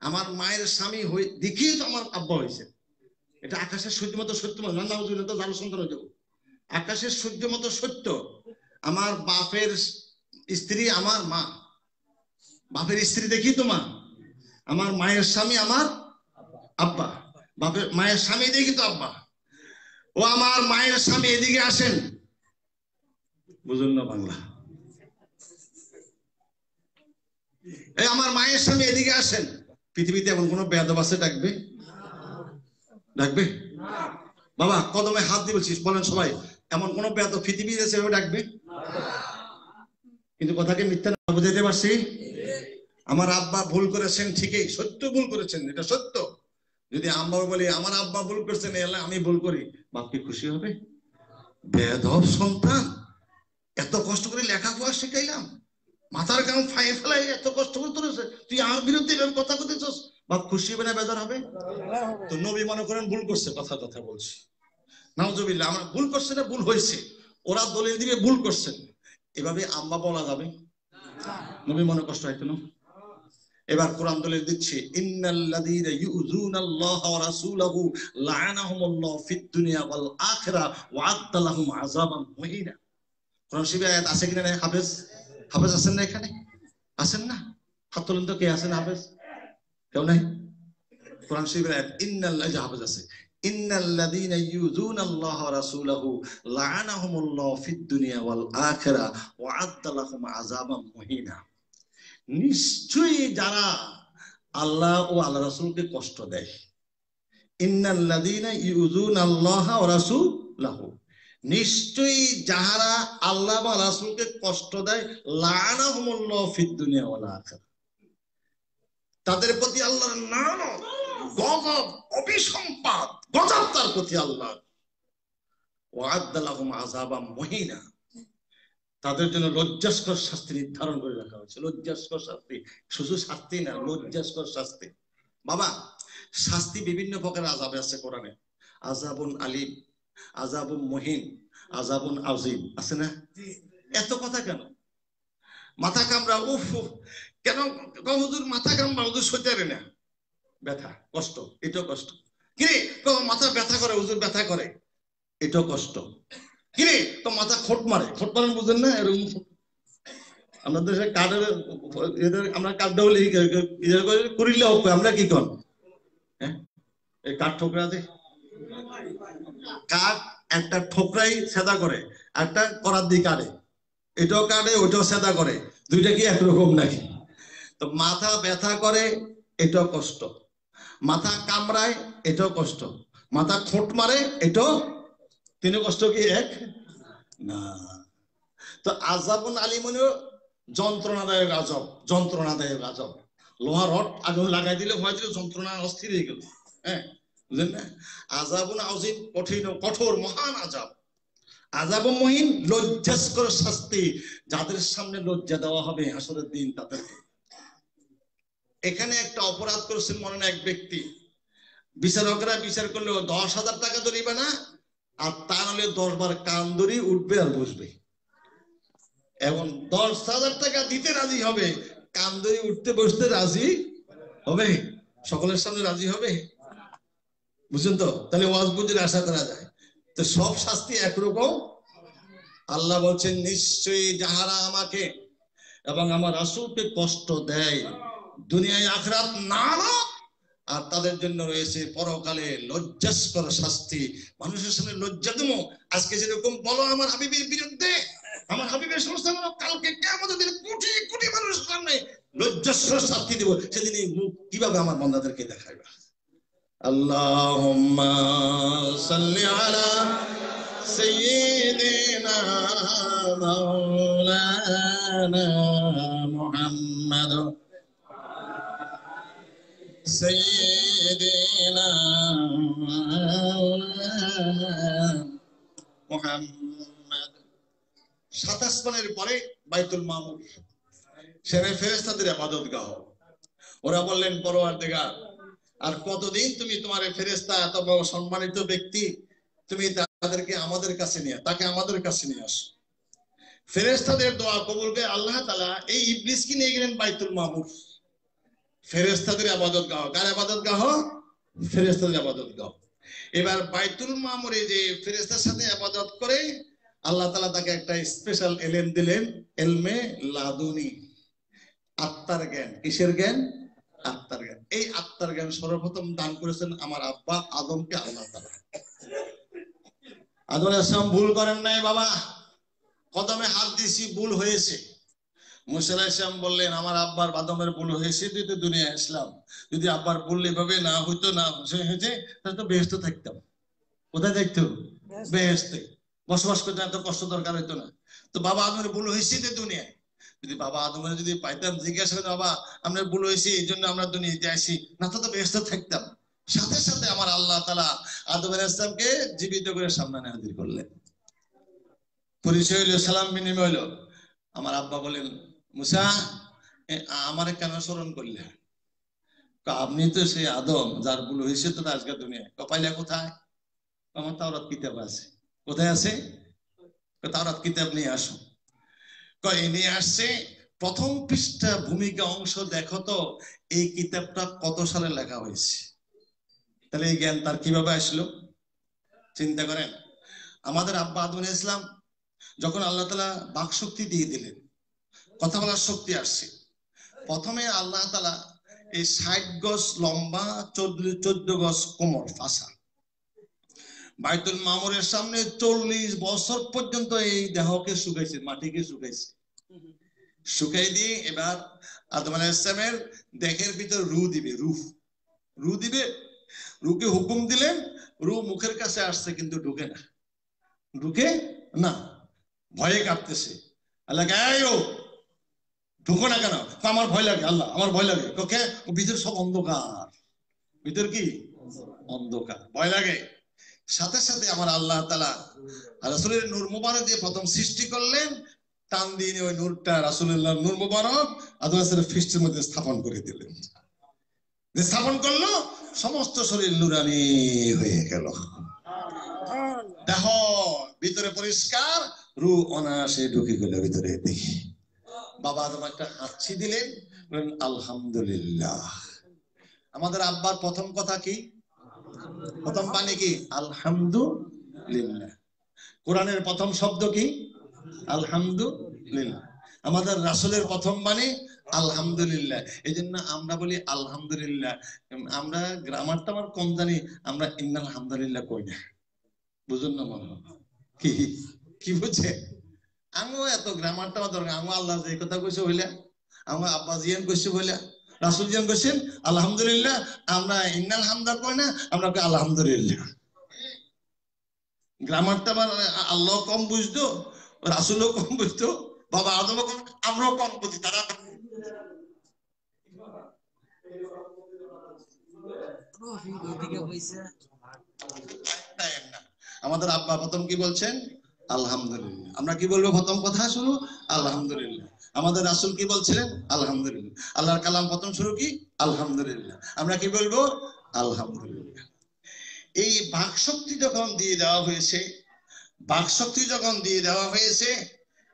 আমার মায়ের স্বামী দেখি তো আমার আব্বা হয়েছে। এটা আকাশের সূর্য মতো সত্য, না হুজুর তো জাল সন্তান হয়ে যাবো। আকাশের সূর্য মতো সত্য, আমার বাপের স্ত্রী আমার মা, বাপের স্ত্রী দেখি তো মা, আমার মায়ের স্বামী আমার আব্বা, বাপের মায়ের স্বামী দেখি তো আব্বা। ও আমার মায়ের স্বামী এদিকে আসেন, বুঝুন না বাংলা? এই আমার মায়ের স্বামী এদিকে আসেন। পৃথিবীতে এমন কোন বেয়াদব আছে ডাকবে? ডাকবে? বাবা কদমে হাত দিয়ে বলছিস, বলেন সবাই, এমন কোন বেয়াদব পৃথিবীতে আছে ডাকবে? কিন্তু কথাকে মিথ্যা না বুঝাইতে পারছি? আমার আব্বা ভুল করেছেন ঠিকই, সত্য ভুল করেছেন, এটা সত্য। যদি আম্মা বলি আমার আব্বা ভুল করছেন এলে আমি ভুল করি, বাপ কি খুশি হবে? বেয়াদব সন্তান, এত কষ্ট করে লেখাপড়া শিখাইলাম, মাথার গাম ফাইয়ে ফেলাই এত কষ্ট করে তুলেছে, তুই আমার বিরুদ্ধে এরকম কথা বলতেছস, বাপ খুশি হবে না বেজার হবে? তো নবী মনে করেন ভুল করছে, কথা বলছি, নাউজুবিল্লাহ, আমরা ভুল করছে না ভুল হয়েছে, ওরা দলিল দিবে ভুল করছেন, এভাবে আম্মা বলা যাবে? নবী মনে কষ্ট হইতো না? এবার কোরআন দলিল দিচ্ছে ইন্নাল্লাযীনা ইউযুনাল্লাহা ওয়া রাসূলাহু লা'আনাহুমুল্লাহু ফিদ দুনিয়া ওয়াল আখিরা ওয়া আ'আদ্দা লাহুম আযাবান মুহিনা। কোরআন শরীফে আয়াত আছে কিনা? হাফেজ হাফেজ আছেন না এখানে? আছেন না? হাত তোলেন তো, কে আছেন হাফেজ? কেউ নাই? কোরআন শরীফের আয়াত ইন্নাল্লাযীনা, হাফেজ আছে, ইন্নাল্লাযীনা ইউযুনাল্লাহা ওয়া রাসূলাহু লা'আনাহুমুল্লাহু ফিদ দুনিয়া ওয়াল আখিরা ওয়া আ'আদ্দা লাহুম আযাবান মুহিনা। নিশ্চয়ই যারা আল্লাহ ও আল্লাহ রাসূলকে কষ্ট দেয়, ইন্নাল্লাযীনা ইউযুনাল্লাহা ওয়া রাসূলাহু, নিশ্চয়ই যাহারা আল্লাহ বা রাসূলকে কষ্ট দেয়, লা'আনাহুমুল্লাহু ফিদ দুনিয়া ওয়াল আখিরা, তাদের প্রতি আল্লাহর লানত গজব, অভিসম্পাত, গজব তার প্রতি আল্লাহ। ওয়া'আদ্দা লাহুম আযাবাম মুহিনা, তাদের জন্য লজ্জাস্কর শাস্তি নির্ধারণ করে রাখা হয়েছে। লজ্জাস্কর শাস্তি, শুধু শাস্তি না, লজ্জাস্কর শাস্তি। বাবা, শাস্তি বিভিন্ন প্রকার আযাব আছে কোরআনে। আযাবুন আলিম, আযাবুন মুহিন, আযাবুন আযীম, আছে না? এত কথা কেন? মাথা কামড়া, উফ উফ, কেন হুজুর মাথা কামড়া, হুজুর সইতে পারে না, ব্যথা কষ্ট, এটাও কষ্ট। কি মাথা ব্যথা করে, হুজুর ব্যথা করে, এটাও কষ্ট। কি তো মাথা খোট মারে, খোট মারেন বুঝেন না? এরকম আমাদের দেশে কার্ডের এদের আমরা কার্ডটা করিলে হোক, আমরা কি কর হ্যাঁ এই কাঠ ঠোকরা দে, কাঠ একটা ঠোকরাই সেদা করে, একটা করার দিয়ে কাটে, এটাও কাটে ওইটাও সেদা করে, দুইটা কি একরকম নাকি? তো মাথা ব্যথা করে, এটাও কষ্ট। মাথা কামড়ায়, এটাও কষ্ট। মাথা খোট মারে, এটাও, তিন কষ্ট কি এক না? তো আযাবুন আলিমুন যন্ত্রণাদায়ক আযাব, যন্ত্রণাদায়ক আযাব। লোহা রড আগুন লাগাই দিলে ভয় দিলে যন্ত্রণা অস্থির হয়ে গেল, হ্যাঁ বুঝলেন না? আযাবুন আযীম, কঠিন কঠোর মহান আযাব। আযাবুন মুহিন, লজ্জাস্কর শাস্তি, যাদের সামনে লজ্জা দেওয়া হবে হাসরের দিন তাদেরকে। এখানে একটা অপরাধ করেছেন মনে না এক ব্যক্তি, বিচারকরা বিচার করলে 10,000 টাকা ধরিবে না, আর তা নাহলে 10 বার কান ধরি উঠবে আর বসবে। এখন 10,000 টাকা দিতে রাজি হবে, কান ধরে উঠতে বসতে রাজি হবে? সকলের সামনে রাজি হবে? বুঝছেন তো? তাহলে ওয়াজ বুঝে আশা করা যায়। তো সব শাস্তি একরকম? আল্লাহ বলছেন, নিশ্চয়ই যাহারা আমাকে এবং আমার রাসূলকে কষ্ট দেয় দুনিয়ায় আখিরাত নারক, আর তাদের জন্য রয়েছে পরকালে লজ্জাস্কর শাস্তি। মানুষের সামনে লজ্জা দেবো, আজকে যেরকম বলো আমার হাবিবের বিরুদ্ধে, আমার হাবিবের সমস্যা হলো, কালকে কিয়ামতের দিনে কোটি কোটি মানুষের সামনে লজ্জাস্কর শাস্তি দেব, সেদিন এই মুখ কিভাবে আমার বান্দাদেরকে দেখাইবা? আল্লাহুম্মা সাল্লি আলা সাইয়্যিদিনা মাওলানা মুহাম্মাদ সাইয়্যিদিনা মুহাম্মাদ। 7 আসমানের পরে বাইতুল মামুর, সেখানে ফেরেশতাদের ইবাদতগাহ। ওরা বললেন, পরওয়ারদিগার, আর কতদিন তুমি তোমার ফেরেশতা এত বড় সম্মানিত ব্যক্তি, তুমি তাদেরকে আমাদের কাছে নিয়ে, তাকে আমাদের কাছে নিয়ে আসো। ফেরেশতাদের দোয়া কবুল করে আল্লাহ তাআলা এই ইবলিসকে নিয়ে গেলেন বাইতুল মামুর, ফেরেশতাদের ইবাদতগাহ। কার ইবাদতগাহ? ফেরেশতাদের ইবাদতগাহ। এবার বাইতুল মামুরে যে ফেরেশতার সাথে ইবাদত করে, আল্লাহ তাআলা তাকে একটা স্পেশাল এলেম দিলেন, এলমে লাদুনি, আত্মার জ্ঞান। কিসের জ্ঞান? আত্মার জ্ঞান। এই আত্মার জ্ঞান সর্বপ্রথম দান করেছেন আমার আব্বা আদমকে আল্লাহ তাআলা। আদম আলাইহিস সালাম ভুল করেন নাই বাবা, কদমে হাত দিছি, ভুল হয়েছে। মুসা আলাইহিস সালাম বললেন, আমার আব্বার আদমের ভুল হয়েছে, তুই তো দুনিয়ায় আসলাম, যদি আব্বার ভুল এভাবে না হইতো, না হয়েছে, তাহলে তো বেহেশতে থাকতাম। কোথায় থাকতো? বেহেশতে বসবাস করতে, এত কষ্ট দরকার হইতো না। তো বাবা আদমের ভুল হয়েছে যে দুনিয়ায়, যদি বাবা আদমের যদি পাইতাম, জিজ্ঞাসা করে, বাবা আমরা ভুল হয়েছে এই জন্য আমরা দুনিয়াতে আসি, না তো বেহেশতে থাকতাম। সাথে সাথে আমার আল্লাহ তাআলা আদম আলাইহিস সালামকে জীবিত করে সামনে হাজির করলেন। পরিচয় হইল, সালাম বিনিময় হইল। আমার আব্বা বলেন, মুসা আমারে কেন স্মরণ করলে? আপনি তো সেই আদম যার ভুল হয়েছে, তো আজকে দুনিয়ায় পাইলে কোথায়? আমার তাওরাত কিতাব আছে। কোথায় আছে? তাওরাত কিতাব নিয়ে আসো। নিয়ে আসছে, প্রথম পৃষ্ঠা ভূমিকা অংশ দেখো তো, এই কিতাবটা কত সালে লেখা হয়েছে। তাহলে এই জ্ঞান তার কিভাবে আসলো? চিন্তা করেন। আমাদের আব্বা আদম আলাইহিস সালাম যখন আল্লাহ তাআলা বাক শক্তি দিয়ে দিলেন, কথা বলার শক্তি আসছে, প্রথমে আল্লাহ তাআলা এই 60 গজ লম্বা, 14 গজ কোমর ফাঁসা বাইতুল মামুরের সামনে 40 বছর পর্যন্ত এই দেহকে শুকাইছে, মাটিকে শুকাইছে। শুকাই দিয়ে এবার আদম আলাইহিস সালামের দেহের ভিতর রূহ দিবে, রূহ দিবে। রূহকে হুকুম দিলেন, রূহ মুখের কাছে আসছে কিন্তু ঢুকে না, ভয়ে কাঁপতেছে। আল্লাহ ঢুকো না কেন? আমার ভয় লাগে, আল্লাহ আমার ভয় লাগে। ভিতরে সব অন্ধকার, ভিতর কি অন্ধকার, ভয় লাগে। সাথে সাথে আমার আল্লাহ তাআলা রাসূলের নূর মুবারক দিয়ে প্রথম সৃষ্টি করলেন, টান দিয়ে ওই নূরটা রাসূলুল্লাহ নূর মুবারক আদম আলাইহিস ফিস্টের মধ্যে স্থাপন করে দিলেন। যে স্থাপন করলো, সমস্ত শরীর নূরানি হয়ে গেল। দেহ ভিতরে পরিষ্কার, রূহ অনায়াসে ঢুকে গেল ভিতরে। দেখি বাবা আদম একটা হাঁচি দিলেন, বললেন আলহামদুলিল্লাহ। আমাদের আব্বার প্রথম কথা কি? প্রথম বাণী কি? আলহামদুলিল্লাহ। কোরআনের প্রথম শব্দ কি? আলহামদুলিল্লাহ। আমাদের রাসূলের প্রথম বাণী আলহামদুলিল্লাহ। এই জন্য আমরা বলি আলহামদুলিল্লাহ। আমরা গ্রামারটা আমার কম জানি, আমরা ইন্নাল হামদুলিল্লাহ কই না। বুঝুন না মনে কি কি বুঝছে? আমিও এত গ্রামারটা দরকার। আমি আল্লাহ যে কথা কইছে হইলে, আমার আব্বা জিয়ান কইছে হইলে, রাসূল জিয়ান কইছেন আলহামদুলিল্লাহ। আমরা ইন্নাল হামদা কই না, আমরা কই আলহামদুলিল্লাহ। গ্রামারটা আল্লাহ কম বুঝতো, রাসূলও কম বুঝতো, বাবা আদমও কম, আমরাও কম বুঝি। তারা আমাদের আব্বা প্রথম কি বলছেন? আলহামদুলিল্লাহ। আমরা কি বলবো প্রথম কথা শুরু? আলহামদুলিল্লাহ। আমাদের রাসূল কি বলছিলেন? আলহামদুলিল্লাহ। আল্লাহর কালাম প্রথম শুরু কি? আলহামদুলিল্লাহ। আমরা কি বলবো? আলহামদুলিল্লাহ। এই বাক শক্তি যখন দিয়ে দেওয়া হয়েছে, বাক শক্তি যখন দিয়ে দেওয়া হয়েছে,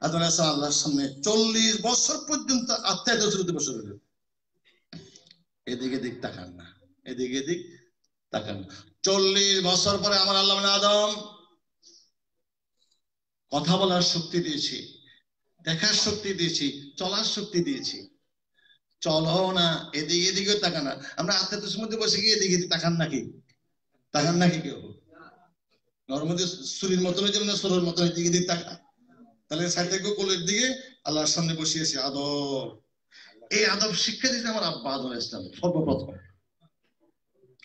আদম আলাইহিস সালাম আল্লাহর সামনে 40 বছর পর্যন্ত আত্মায়িত বছর হলো। এদিকে দিক তাকান না, এদিকে দিক তাকান না। 40 বছর পরে আমার আল্লাহ বলেন, আদম কথা বলার শক্তি দিয়েছি, দেখার শক্তি দিয়েছি, চলার শক্তি দিয়েছি, চলো না, এদিকে এদিকে তাকান না। আমরা আত্মায়িতের মধ্যে বসে গিয়ে এদিকে তাকান নাকি? তাকান নাকি কেউ? নর্মালি সুরির মতন যেমন সরোর মতন এদিকে দিক তাকা। তাহলে সাইড থেকে কোলের দিকে আল্লাহর সামনে বসিয়েছে আদম। এই আদব শিক্ষা দিতে আমার আব্বা আদম ইসলাম সর্বপ্রথম।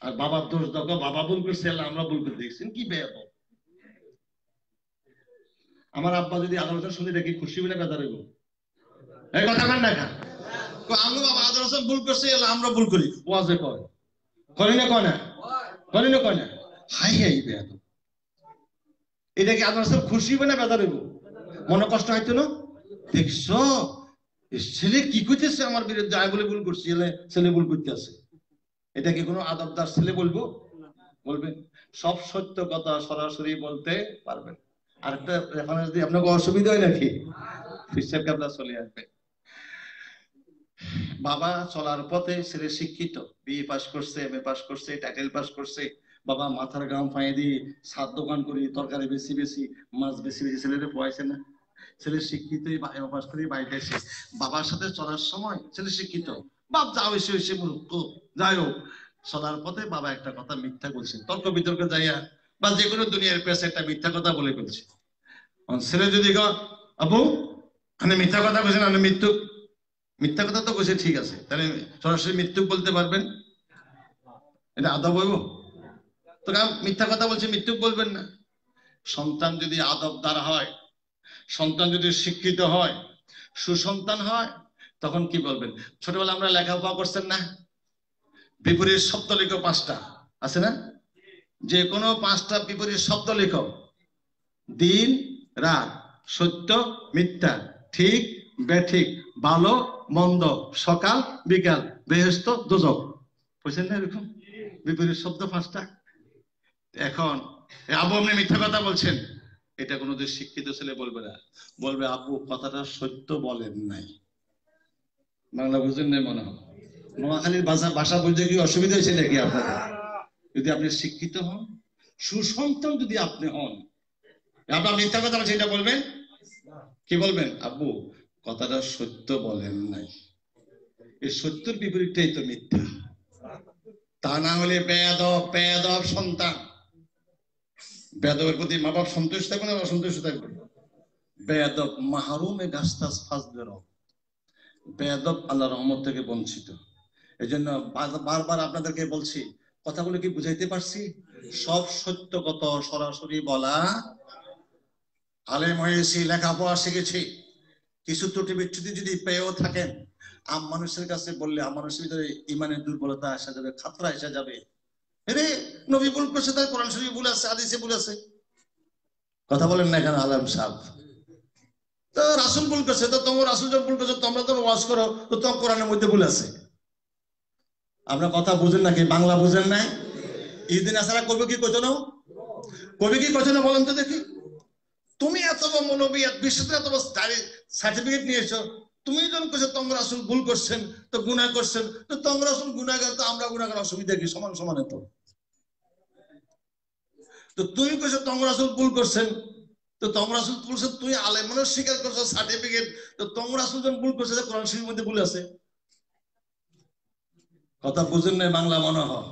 আর বাবার দোষ দেখো, বাবা ভুল করছে, আমরা ভুল করে দেখছেন কি বেয়াদব। আমার আব্বা যদি আদালতে শুনে দেখি খুশি বলে বেদা রইব, এই কথা কান না কেন? আমরা বাবা আদম ইসলাম ভুল করছে, আমরা ভুল করি, ওয়াজে কয় করি না, কয় না, করি না, কয় না। হাই হাই বেয়াদব। এটা কি আদম ইসলাম খুশি হবে না বেদা রইব? মনে কষ্ট হইতো না? দেখছো ছেলে কি করতেছে আমার বিরুদ্ধে, আয় বলে ভুল করছি, ছেলে ভুল করতে আছে। এটা কি কোনো আদবদার ছেলে বলবো? বলবেন? সব সত্য কথা সরাসরি বলতে পারবেন। আর একটা রেফারেন্স দিয়ে আপনাকে অসুবিধা হয় নাকি? ফিরসের কাবলা চলে আসবে। বাবা চলার পথে ছেলে শিক্ষিত, বিএ পাস করছে, এমএ পাস করছে, টাইটেল পাস করছে। বাবা মাথার গাম ফাঁয়ে দিয়ে সাত দোকান করি, তরকারি বেশি বেশি, মাছ বেশি বেশি ছেলেরে পয়সা না। ছেলে শিক্ষিত পাস করে বাড়িতে এসে বাবার সাথে চলার সময় ছেলে শিক্ষিত, বাপ যা হয়েছে হয়েছে মূর্খ, যাই হোক চলার পথে বাবা একটা কথা মিথ্যা বলছে, তর্ক বিতর্ক যাইয়া বা যে কোনো দুনিয়ার পেছে একটা মিথ্যা কথা বলে ফেলছে। ছেলে যদি আপু মানে মিথ্যা কথা বলছেন, আমি মিথ্যা কথা তো বলছে, ঠিক আছে, তাহলে সরাসরি মৃত্যু বলতে পারবেন? এটা আদব হইব? তো মিথ্যা কথা বলছে, মৃত্যু বলবেন না। সন্তান যদি আদবদার হয়, সন্তান যদি শিক্ষিত হয়, সুসন্তান হয়, তখন কি বলবেন? ছোটবেলা আমরা লেখাপড়া করছেন না? বিপরীত শব্দ লেখো 5টা, আছে না? যে কোনো 5টা বিপরীত শব্দ লেখো। দিন রাত, সত্য মিথ্যা, ঠিক বেঠিক, ভালো মন্দ, সকাল বিকাল, বেহেশত দোজখ। বুঝছেন না? এরকম বিপরীত শব্দ 5টা। এখন আবু আপনি মিথ্যা কথা বলছেন, এটা কোনো শিক্ষিত ছেলে বলবে না, বলবে আপু কথাটা সত্য বলেন নাই। বাংলা বুঝেন নাই মনে হয়? নোয়াখালীর ভাষা বুঝতে কি অসুবিধা হয়েছে নাকি আপনাদের? যদি আপনি শিক্ষিত হন, সুসন্তান যদি আপনি হন, আপনার মিথ্যা কথা বলছেন, এটা বলবেন কি? বলবেন আব্বু কথাটা সত্য বলেন নাই। এই সত্যের বিপরীতটাই তো মিথ্যা। তা না হলে বেয়াদব সন্তান। বেয়াদবের প্রতি মা বাপ সন্তুষ্ট থাকবে না অসন্তুষ্ট থাকবে? বেয়াদব মাহরুমে গাছটাস ফাজদের, বেয়াদব আল্লাহর রহমত থেকে বঞ্চিত। এই জন্য বারবার আপনাদেরকে বলছি, কথাগুলো কি বুঝাইতে পারছি? সব সত্য কথা সরাসরি বলা। আলেম হয়েছি, লেখাপড়া শিখেছি, কিছু ত্রুটি বিচ্যুতি যদি পেয়েও থাকেন, মানুষের কাছে বললে মানুষের ভিতরে ইমানের দুর্বলতা আসা যাবে, খাতরা এসে যাবে। রে নবী ভুল করছে, তার কোরআন শরীফে ভুল আছে, হাদিসে ভুল আছে। কথা বলেন না কেন আলম সাহেব? তো রাসূল ভুল করছে, তো তোমার রাসূল যখন ভুল করছে তোমরা তো ওয়াজ করো, তো তোমার কোরআনের মধ্যে ভুল আছে। আপনার কথা বুঝেন নাকি? বাংলা বুঝেন নাই? ঈদিন আসারা কবি কি কইতো না? কবি কি কইতো না বলেন তো দেখি? তুমি এত বড় মৌলবী, বিশ্বতে এত বড় সার্টিফিকেট নিয়েছো, তুমি যখন কইছো তোমরা রাসূল ভুল করছেন, তো গুনাহ করছেন, তো তোমরা রাসূল গুনাহগার, তো আমরা গুনাহগার, অসুবিধা কি? সমান সমানে তো। তো তুমি কইছো তোমরা রাসূল ভুল করছেন, তো তোমরা রাসূল ভুল করছেন, তুই আলেম মানুষ স্বীকার করছো, সার্টিফিকেট, তো তোমরা রাসূল যখন ভুল করছে, যে কোরআন শরীফের মধ্যে ভুল আছে। কথা বুঝেন না? বাংলা মনে হয়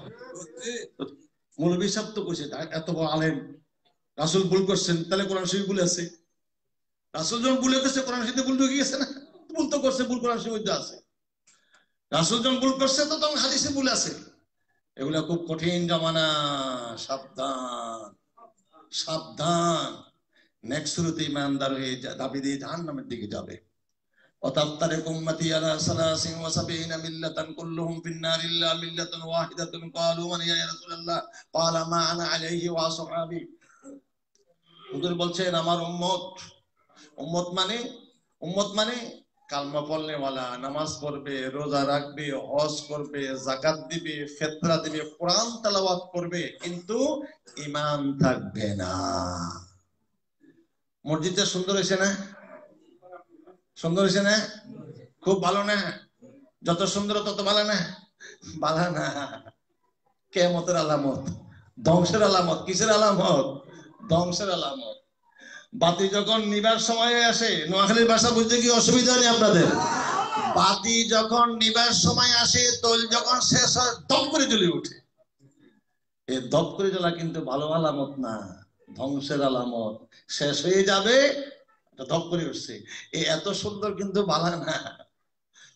মৌলবী সাহেব তো কইছে, এত বড় আলেম, রাসূল ভুল করছেন, তাহলে কোরআন শরীফ ভুল আছে। রাসূল যখন ভুল করছে, কোরআন শরীফে ভুল ঢুকে গেছে না? ভুল তো করছে, ভুল কোরআন শরীফের মধ্যে আছে। রাসূল যখন ভুল করছে, তো তখন হাদিসে ভুল আছে। এগুলা খুব কঠিন জামানা, সাবধান সাবধান। নেক্সট শুরুতে ইমানদার হয়ে দাবি দিয়ে জাহান্নামের দিকে যাবে। وتفترق أمتي على 73 ملة كلهم في النار إلا ملة واحدة قالوا من يا رسول الله قال ما أنا عليه وأصحابي। হুজুর বলছেন আমার উম্মত, উম্মত মানে কালমা পড়লে ওয়ালা, নামাজ পড়বে, রোজা রাখবে, হজ করবে, যাকাত দিবে, ফিতরা দিবে, কোরআন তেলাওয়াত করবে, কিন্তু ঈমান থাকবে না। মসজিদটা সুন্দর হয়েছে না? সুন্দর হয়েছে না? খুব ভালো না? যত সুন্দর তত ভালো না? ভালো না। কিয়ামতের আলামত, ধ্বংসের আলামত। কিসের আলামত? ধ্বংসের আলামত। বাতি যখন নিবার সময় আসে, নোয়াখালীর ভাষা বুঝতে কি অসুবিধা নেই আপনাদের? বাতি যখন নিবার সময় আসে, তৈল যখন শেষ হয়, দপ করে জ্বলে উঠে। এই দপ করে জ্বলা কিন্তু ভালো আলামত না, ধ্বংসের আলামত। শেষ হয়ে যাবে, দপ করে উঠছে, এই এত সুন্দর কিন্তু ভালো না।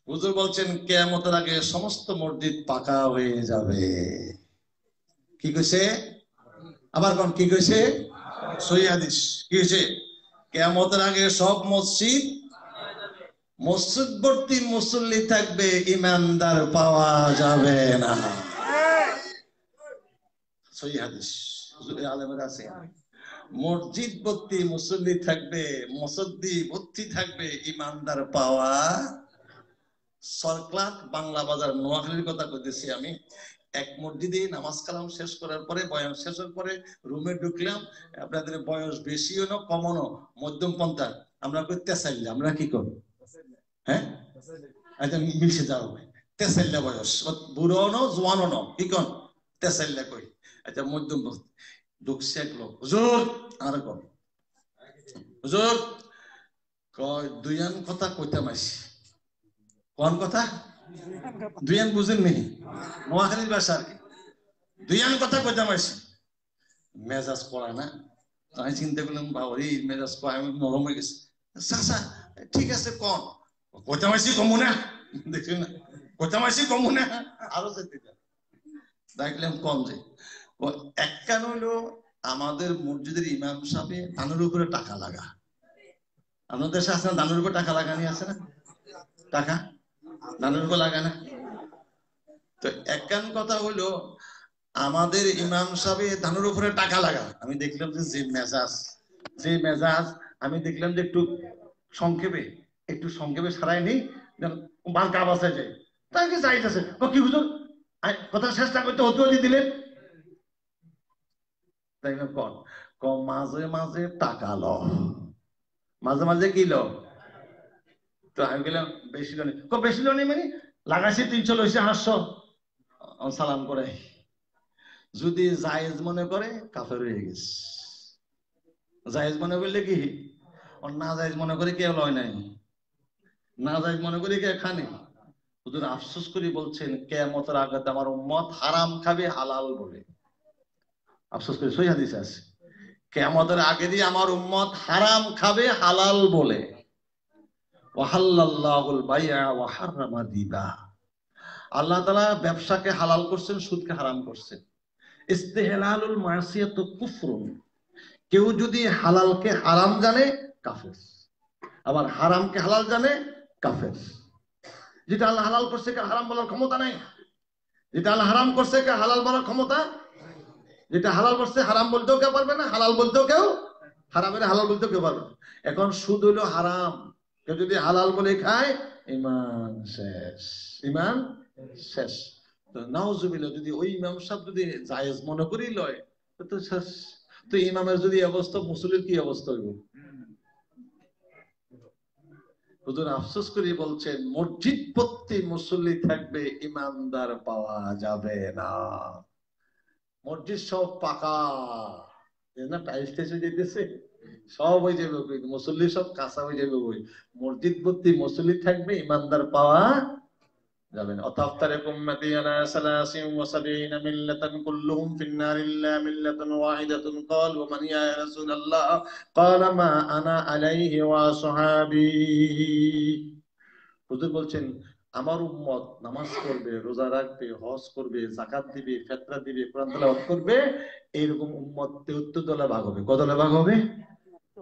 হুজুর বলছেন কিয়ামতের আগে সমস্ত মসজিদ পাকা হয়ে যাবে। কি কইছে? আবার কোন কি কইছে? সহিহ হাদিস। কি হইছে? কিয়ামতের আগে সব মসজিদ ভর্তি মুসল্লি থাকবে, ইমানদার পাওয়া যাবে না। সহিহ হাদিস, হুজুরে আলেমের আছে। মসজিদ ভর্তি মুসল্লি থাকবে, মুসল্লি ভর্তি থাকবে, ইমানদার পাওয়া। সরক্লাট বাংলা বাজার নোয়াখালীর কথা কইতেছি আমি। এক মসজিদে নামাজ কালাম শেষ করার পরে, বয়ান শেষের পরে রুমে ঢুকলাম। আপনাদের বয়স বেশিও না কমও না, মধ্যম পন্থা। আমরা কই তেসাইল্লা। আমরা কি করি? হ্যাঁ, আচ্ছা মিশে যাও। তেসাইল্লা বয়স, বুড়ো ন জোয়ানও ন, কি কন? তেসাইল্লা কই। আচ্ছা মধ্যম ঢুকছে এক লোক, হুজুর আর কন, হুজুর কয় দুইয়ান কথা কইতাম আইছি। কোন কথা? দুইয়ান বুঝেন নি? নোয়াখালীর ভাষা আর কি। দুইয়ান কথা কইতাম আইছি। মেজাজ পড়া না? আমি চিন্তা করলাম বাবা, এই মেজাজ পড়া, আমি নরম হয়ে গেছে। চাচা ঠিক আছে কন। কইতাম আইছি কমু না? দেখছেন না? কইতাম আইছি কমু না? আরো যেতে দেখলাম কম যে এক কান হইলো, আমাদের মসজিদের ইমাম সাহেব ধানের উপরে টাকা লাগা। আপনাদের দেশে আছে না ধানের উপরে টাকা লাগানি? আছে না? টাকা ধানের উপর লাগা না? তো একখান কথা হইলো, আমাদের ইমাম সাহেব ধানের উপরে টাকা লাগা। আমি দেখলাম যে মেজাজ আমি দেখলাম যে একটু সংক্ষেপে সারাই নেই, বারকা বাসায় যায়। তাকে চাইতেছে কি হুজুর কথা চেষ্টা করতে হতো দিলেন, তাই না? কন মাঝে মাঝে টাকা ল, মাঝে মাঝে কি ল? তো আমি গেলাম বেশি লোনি। বেশি লোনি মানে লাগাইছি 300 লইছে 800, সালাম করে। যদি জায়েজ মনে করে কাফের হয়ে গেছে। জায়েজ মনে করলে কি, না জায়েজ মনে করে কেউ লয় নাই, না জায়েজ মনে করে কে খানে। হুজুর আফসোস করে বলছেন কিয়ামতের আগে আমার উম্মত হারাম খাবে হালাল বলে। আফসোস করে, সহিহ হাদিসে আছে কিয়ামতের আগে দিয়ে আমার উম্মত হারাম খাবে হালাল বলে। ওয়াহাল্লাল্লাহুল বাই'a ওয়া হাররামা রিবা। আল্লাহ তাআলা ব্যবসাকে হালাল করছেন, সুদকে হারাম করছেন। ইস্তিহলালুল মাসিয়াতু কুফরুন। কেউ যদি হালালকে হারাম জানে কাফের, আবার হারামকে হালাল জানে কাফের। যেটা আল্লাহ হালাল করছে কে হারাম বলার ক্ষমতা নাই, যেটা আল্লাহ হারাম করছে কে হালাল বলার ক্ষমতা যেটা হালাল বলছে হারাম বলতেও কেউ পারবে না, হালাল বলতেও কেউ, হারামের হালাল বলতেও কেউ পারবে না। এখন সুদ হলো হারাম, কেউ যদি হালাল বলে খায় ইমান শেষ, ইমান শেষ। তো নাউজুবিল্লাহ, যদি ওই ইমাম সাহেব যদি জায়েজ মনে করি লয় তো শেষ। তো ইমামের যদি অবস্থা, মুসল্লির কি অবস্থা হইব? হুজুর আফসোস করে বলছেন, মসজিদ প্রতি মুসল্লি থাকবে, ইমানদার পাওয়া যাবে না। মসজিদ সব পাকা, না টাইলস টাইলস যেতেছে, সব হয়ে যাবে, মুসল্লি সব কাঁচা হয়ে যাবে। ওই মসজিদ প্রতি মুসল্লি থাকবে, ইমানদার পাওয়া যাবে না। অতাফতারিকু উম্মতি আলা সালাসিন ওয়া সাবিনা মিল্লাতান কুল্লুহুম ফিন-নার ইল্লা মিল্লাতান ওয়াহিদাতুন। ক্বাল ওয়া মান ইয়া রাসূলুল্লাহ? ক্বালা মা আনা আলাইহি ওয়া আসহাবি। হুজুর বলছেন, আমার উম্মত নামাজ পড়বে, রোজা রাখবে, হজ করবে, যাকাত দিবে, ফিতরা দিবে, কোরআন তেলাওয়াত করবে, এরকম উম্মত 73 দলে ভাগ হবে। কত দলে ভাগ হবে?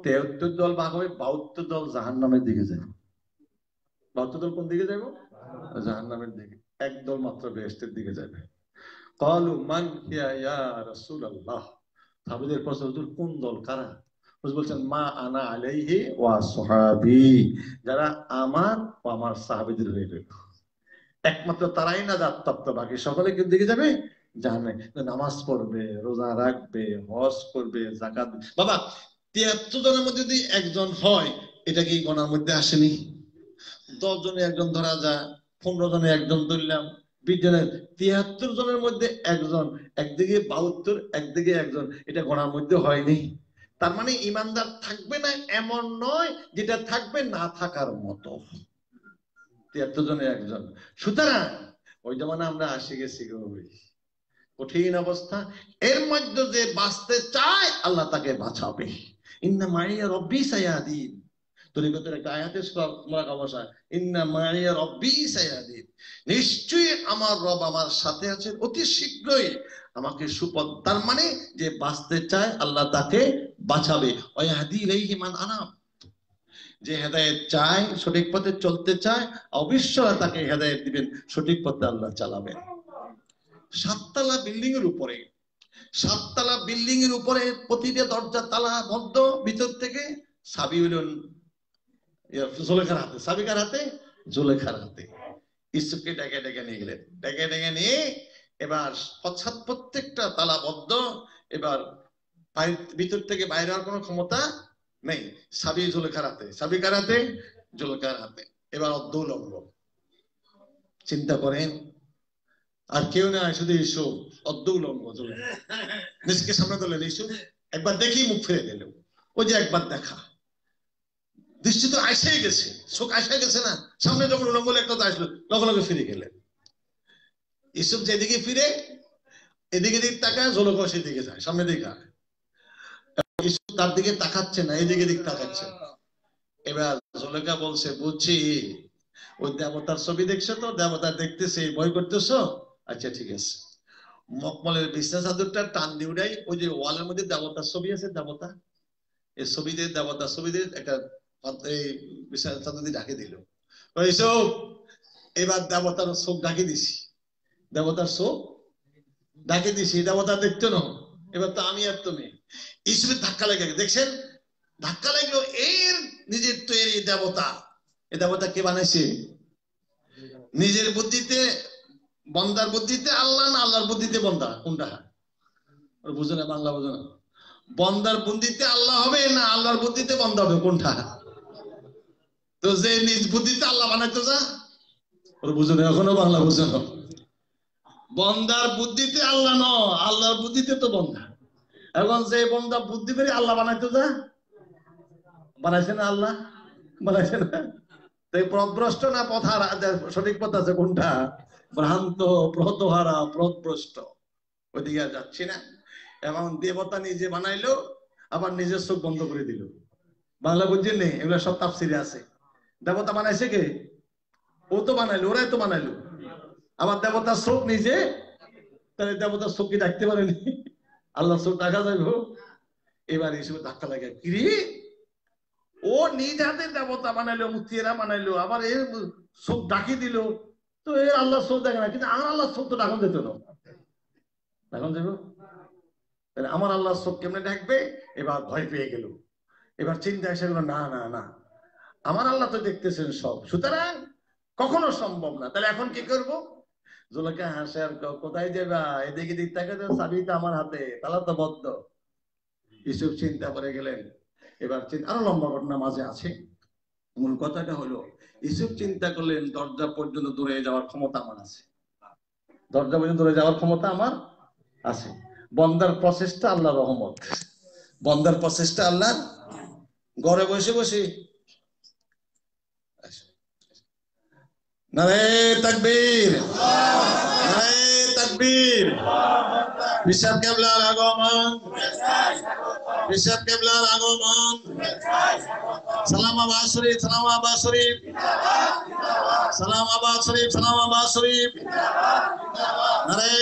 73 দল ভাগ হবে। 72 দল জাহান্নামের দিকে যাবে। 72 দল কোন দিকে যাবে? জাহান্নামের দিকে। একদল মাত্র বেহেশতের দিকে যাবে। ক্বালু মান হিয়া ইয়া রাসূলুল্লাহ? সাহাবীদের প্রশ্ন, হুজুর কোন দল, কারা? হুজুর বলছেন, মা আনা আলাইহি ওয়া আসহাবি, যারা আমার ও আমার সাহাবীদের হয়ে রইল। একমাত্র তারাই নাজাত প্রাপ্ত, বাকি সকলে কোন দিকে যাবে? জানে। নামাজ পড়বে, রোজা রাখবে, হজ করবে, যাকাত। বাবা 73 জনের মধ্যে যদি একজন হয়, এটা কি গণার মধ্যে আসেনি? 10 জনে একজন ধরা যায়, 15 জনে একজন ধরলাম, 20 জনের, 73 জনের মধ্যে একজন, একদিকে 72, একদিকে একজন, এটা গণার মধ্যে হয়নি। তার মানে ইমানদার থাকবে না এমন নয়, যেটা থাকবে না থাকার মতো। 73 জনে একজন। সুতরাং ওই জমানা আমরা আসে গেছি, কঠিন অবস্থা। এর মধ্যে যে বাঁচতে চায় আল্লাহ তাকে বাঁচাবে। ইন্না মাইয়া রব্বি সায়াদিন, তরিকতের একটা আয়াতে অবস্থা, ইন্না মাইয়া রব্বি সায়াদিন, নিশ্চয়ই আমার রব আমার সাথে আছেন, অতি শীঘ্রই আমাকে সুপথ। তার মানে যে বাঁচতে চায় আল্লাহ তাকে বাঁচাবে। ওয়াহদি ইলাইহি মান আনাব, যে হেদায়েত চায়, সঠিক পথে চলতে চায়, অবশ্যই তাকে হেদায়েত দিবেন, সঠিক পথে আল্লাহ চালাবেন। 7তলা বিল্ডিং এর উপরে, 7তলা বিল্ডিং এর উপরে প্রতিটা দরজা তালা বদ্ধ, ভিতর থেকে চাবি হইলেন জুলেখার হাতে, চাবি কার হাতে? জুলেখার হাতে। ইসুফকে ডেকে ডেকে নিয়ে গেলেন, ডেকে ডেকে নিয়ে এবার প্রত্যেকটা তালা বদ্ধ, এবার ভিতর থেকে বাইরে হওয়ার কোনো ক্ষমতা নেই। চাবি জুলেখার হাতে, চাবি কার হাতে? জুলেখার হাতে। এবার অর্ধউলঙ্গ, চিন্তা করেন, আর কেউ না, শুধু ইসুফ অর্ধউলঙ্গ, নিজকে সামনে তোলেন, ইসুফ একবার দেখি মুখ ফিরে গেল। ওই যে একবার দেখা, দৃষ্টি তো আইসাই গেছে, চোখ আইসাই গেছে না, সামনে যখন উলঙ্গ একটা আসলো, লগে লগে ফিরে গেলেন। ইসুফ যেদিকে ফিরে, এদিকে দিক তাকায়, জোলকা সেদিকে যায়, সামনে দিকে। ইসুফ তার দিকে তাকাচ্ছে না, এদিকে দিক তাকাচ্ছে। এবার জোলেখা বলছে, বুঝছি ওই দেবতার ছবি দেখছো তো, দেবতা দেখতেছে, ভয় করতেছো, আচ্ছা ঠিক আছে। মকমলের বিছনা চাদরটা টান দিয়ে উঠাই, ওই যে ওয়ালের মধ্যে দেবতার ছবি আছে, দেবতা, এই ছবিতে দেবতার ছবিতে একটা এই বিছনা চাদর দিয়ে ঢাকে দিল। এইসব এবার দেবতার চোখ ঢাকি দিছি, দেবতার চোখ ঢাকি দিছি, দেবতা দেখতো না। এবার তো আমি আর তুমি, ঈশ্বরের ধাক্কা লেগে গেছে, দেখছেন ধাক্কা লাগলো, এর নিজের তৈরি দেবতা। এই দেবতা কে বানাইছে? নিজের বুদ্ধিতে, বন্দার বুদ্ধিতে আল্লাহ, না আল্লাহর বুদ্ধিতে বন্দা? কোনটা? বুঝো না, বাংলা বুঝো না। বন্দার বুদ্ধিতে আল্লাহ হবে, না আল্লাহর বুদ্ধিতে বন্দা হবে? কোনটা? তো যে নিজ বুদ্ধিতে আল্লাহ বানাইতো যা, ওর বুঝো না, এখনো বাংলা বুঝো না। বন্দার বুদ্ধিতে আল্লাহ ন, আল্লাহর বুদ্ধিতে তো বন্দা। এখন যে বন্দা বুদ্ধি করে আল্লাহ বানাইতো যা, বানাইছে না আল্লাহ? বানাইছে না? পথভ্রষ্ট না পথহারা? সঠিক পথ আছে কোনটা? ভ্রান্ত, পথহারা, পথভ্রষ্ট, ওইদিকে যাচ্ছি না। এবং দেবতা নিজে বানাইলো, আবার নিজের চোখ বন্ধ করে দিল। বাংলা বুঝছেন নেই? এগুলো সব তাফসিরে আছে। দেবতা বানাইছে কে? ও তো বানাইলো, ওরাই তো বানাইলো। আবার দেবতার চোখ নিজে, তাহলে দেবতার চোখ কি ডাকতে পারেনি? আল্লাহ চোখ দেখা যাইব? এবার এসব ধাক্কা লাগে, কিরে ও নিজ হাতে দেবতা বানাইলো, মুক্তিরা বানাইলো, আবার এর চোখ ডাকি দিল, তো এর আল্লাহ চোখ দেখে না, কিন্তু আমার আল্লাহ চোখ তো ডাকন যেত না, ডাকন যাবো। তাহলে আমার আল্লাহ চোখ কেমনে ডাকবে? এবার ভয় পেয়ে গেল, এবার চিন্তা এসে গেল, না না না, আমার আল্লাহ তো দেখতেছেন সব, সুতরাং কখনো সম্ভব না। তাহলে এখন কি করব? জুলেখা হাসে আর কোথায় যাবা, এদিকে দিক থাকে তো চাবি তো আমার হাতে, তালা তো বদ্ধ। ইউসুফ চিন্তা করে গেলেন। এবার আরো লম্বা ঘটনা মাঝে আছে, মূল কথাটা হলো ইউসুফ চিন্তা করলেন দরজা পর্যন্ত দূরে যাওয়ার ক্ষমতা আমার আছে, দরজা পর্যন্ত দূরে যাওয়ার ক্ষমতা আমার আছে। বন্দার প্রচেষ্টা আল্লাহর রহমত, বন্দার প্রচেষ্টা আল্লাহর। ঘরে বসে বসে নারে তাকবীর, নারে তাকবীর, বিশাল কেবলার আগমন, বিশাল কেবলার আগমন, সালামাবাদ শরীফ, সালামাবাদ শরীফ, সালামাবাদ শরীফ, সালামাবাদ শরীফ, নারে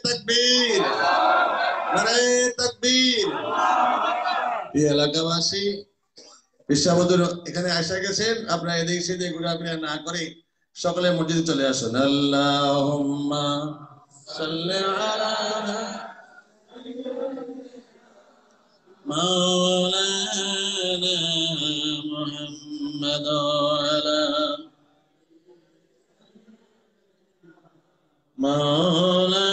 তাকবীর, নারে তাকবীর। এই এলাকাবাসী বিশ্বাবদুর এখানে আসা গেছেন, আপনারা এদিক সেদিক ঘোরাফেরা না করে সকলে মসজিদে চলে আসুন। আল্লাহুম্মা সাল্লি আলা মাওলানা মুহাম্মাদ ওয়া আলা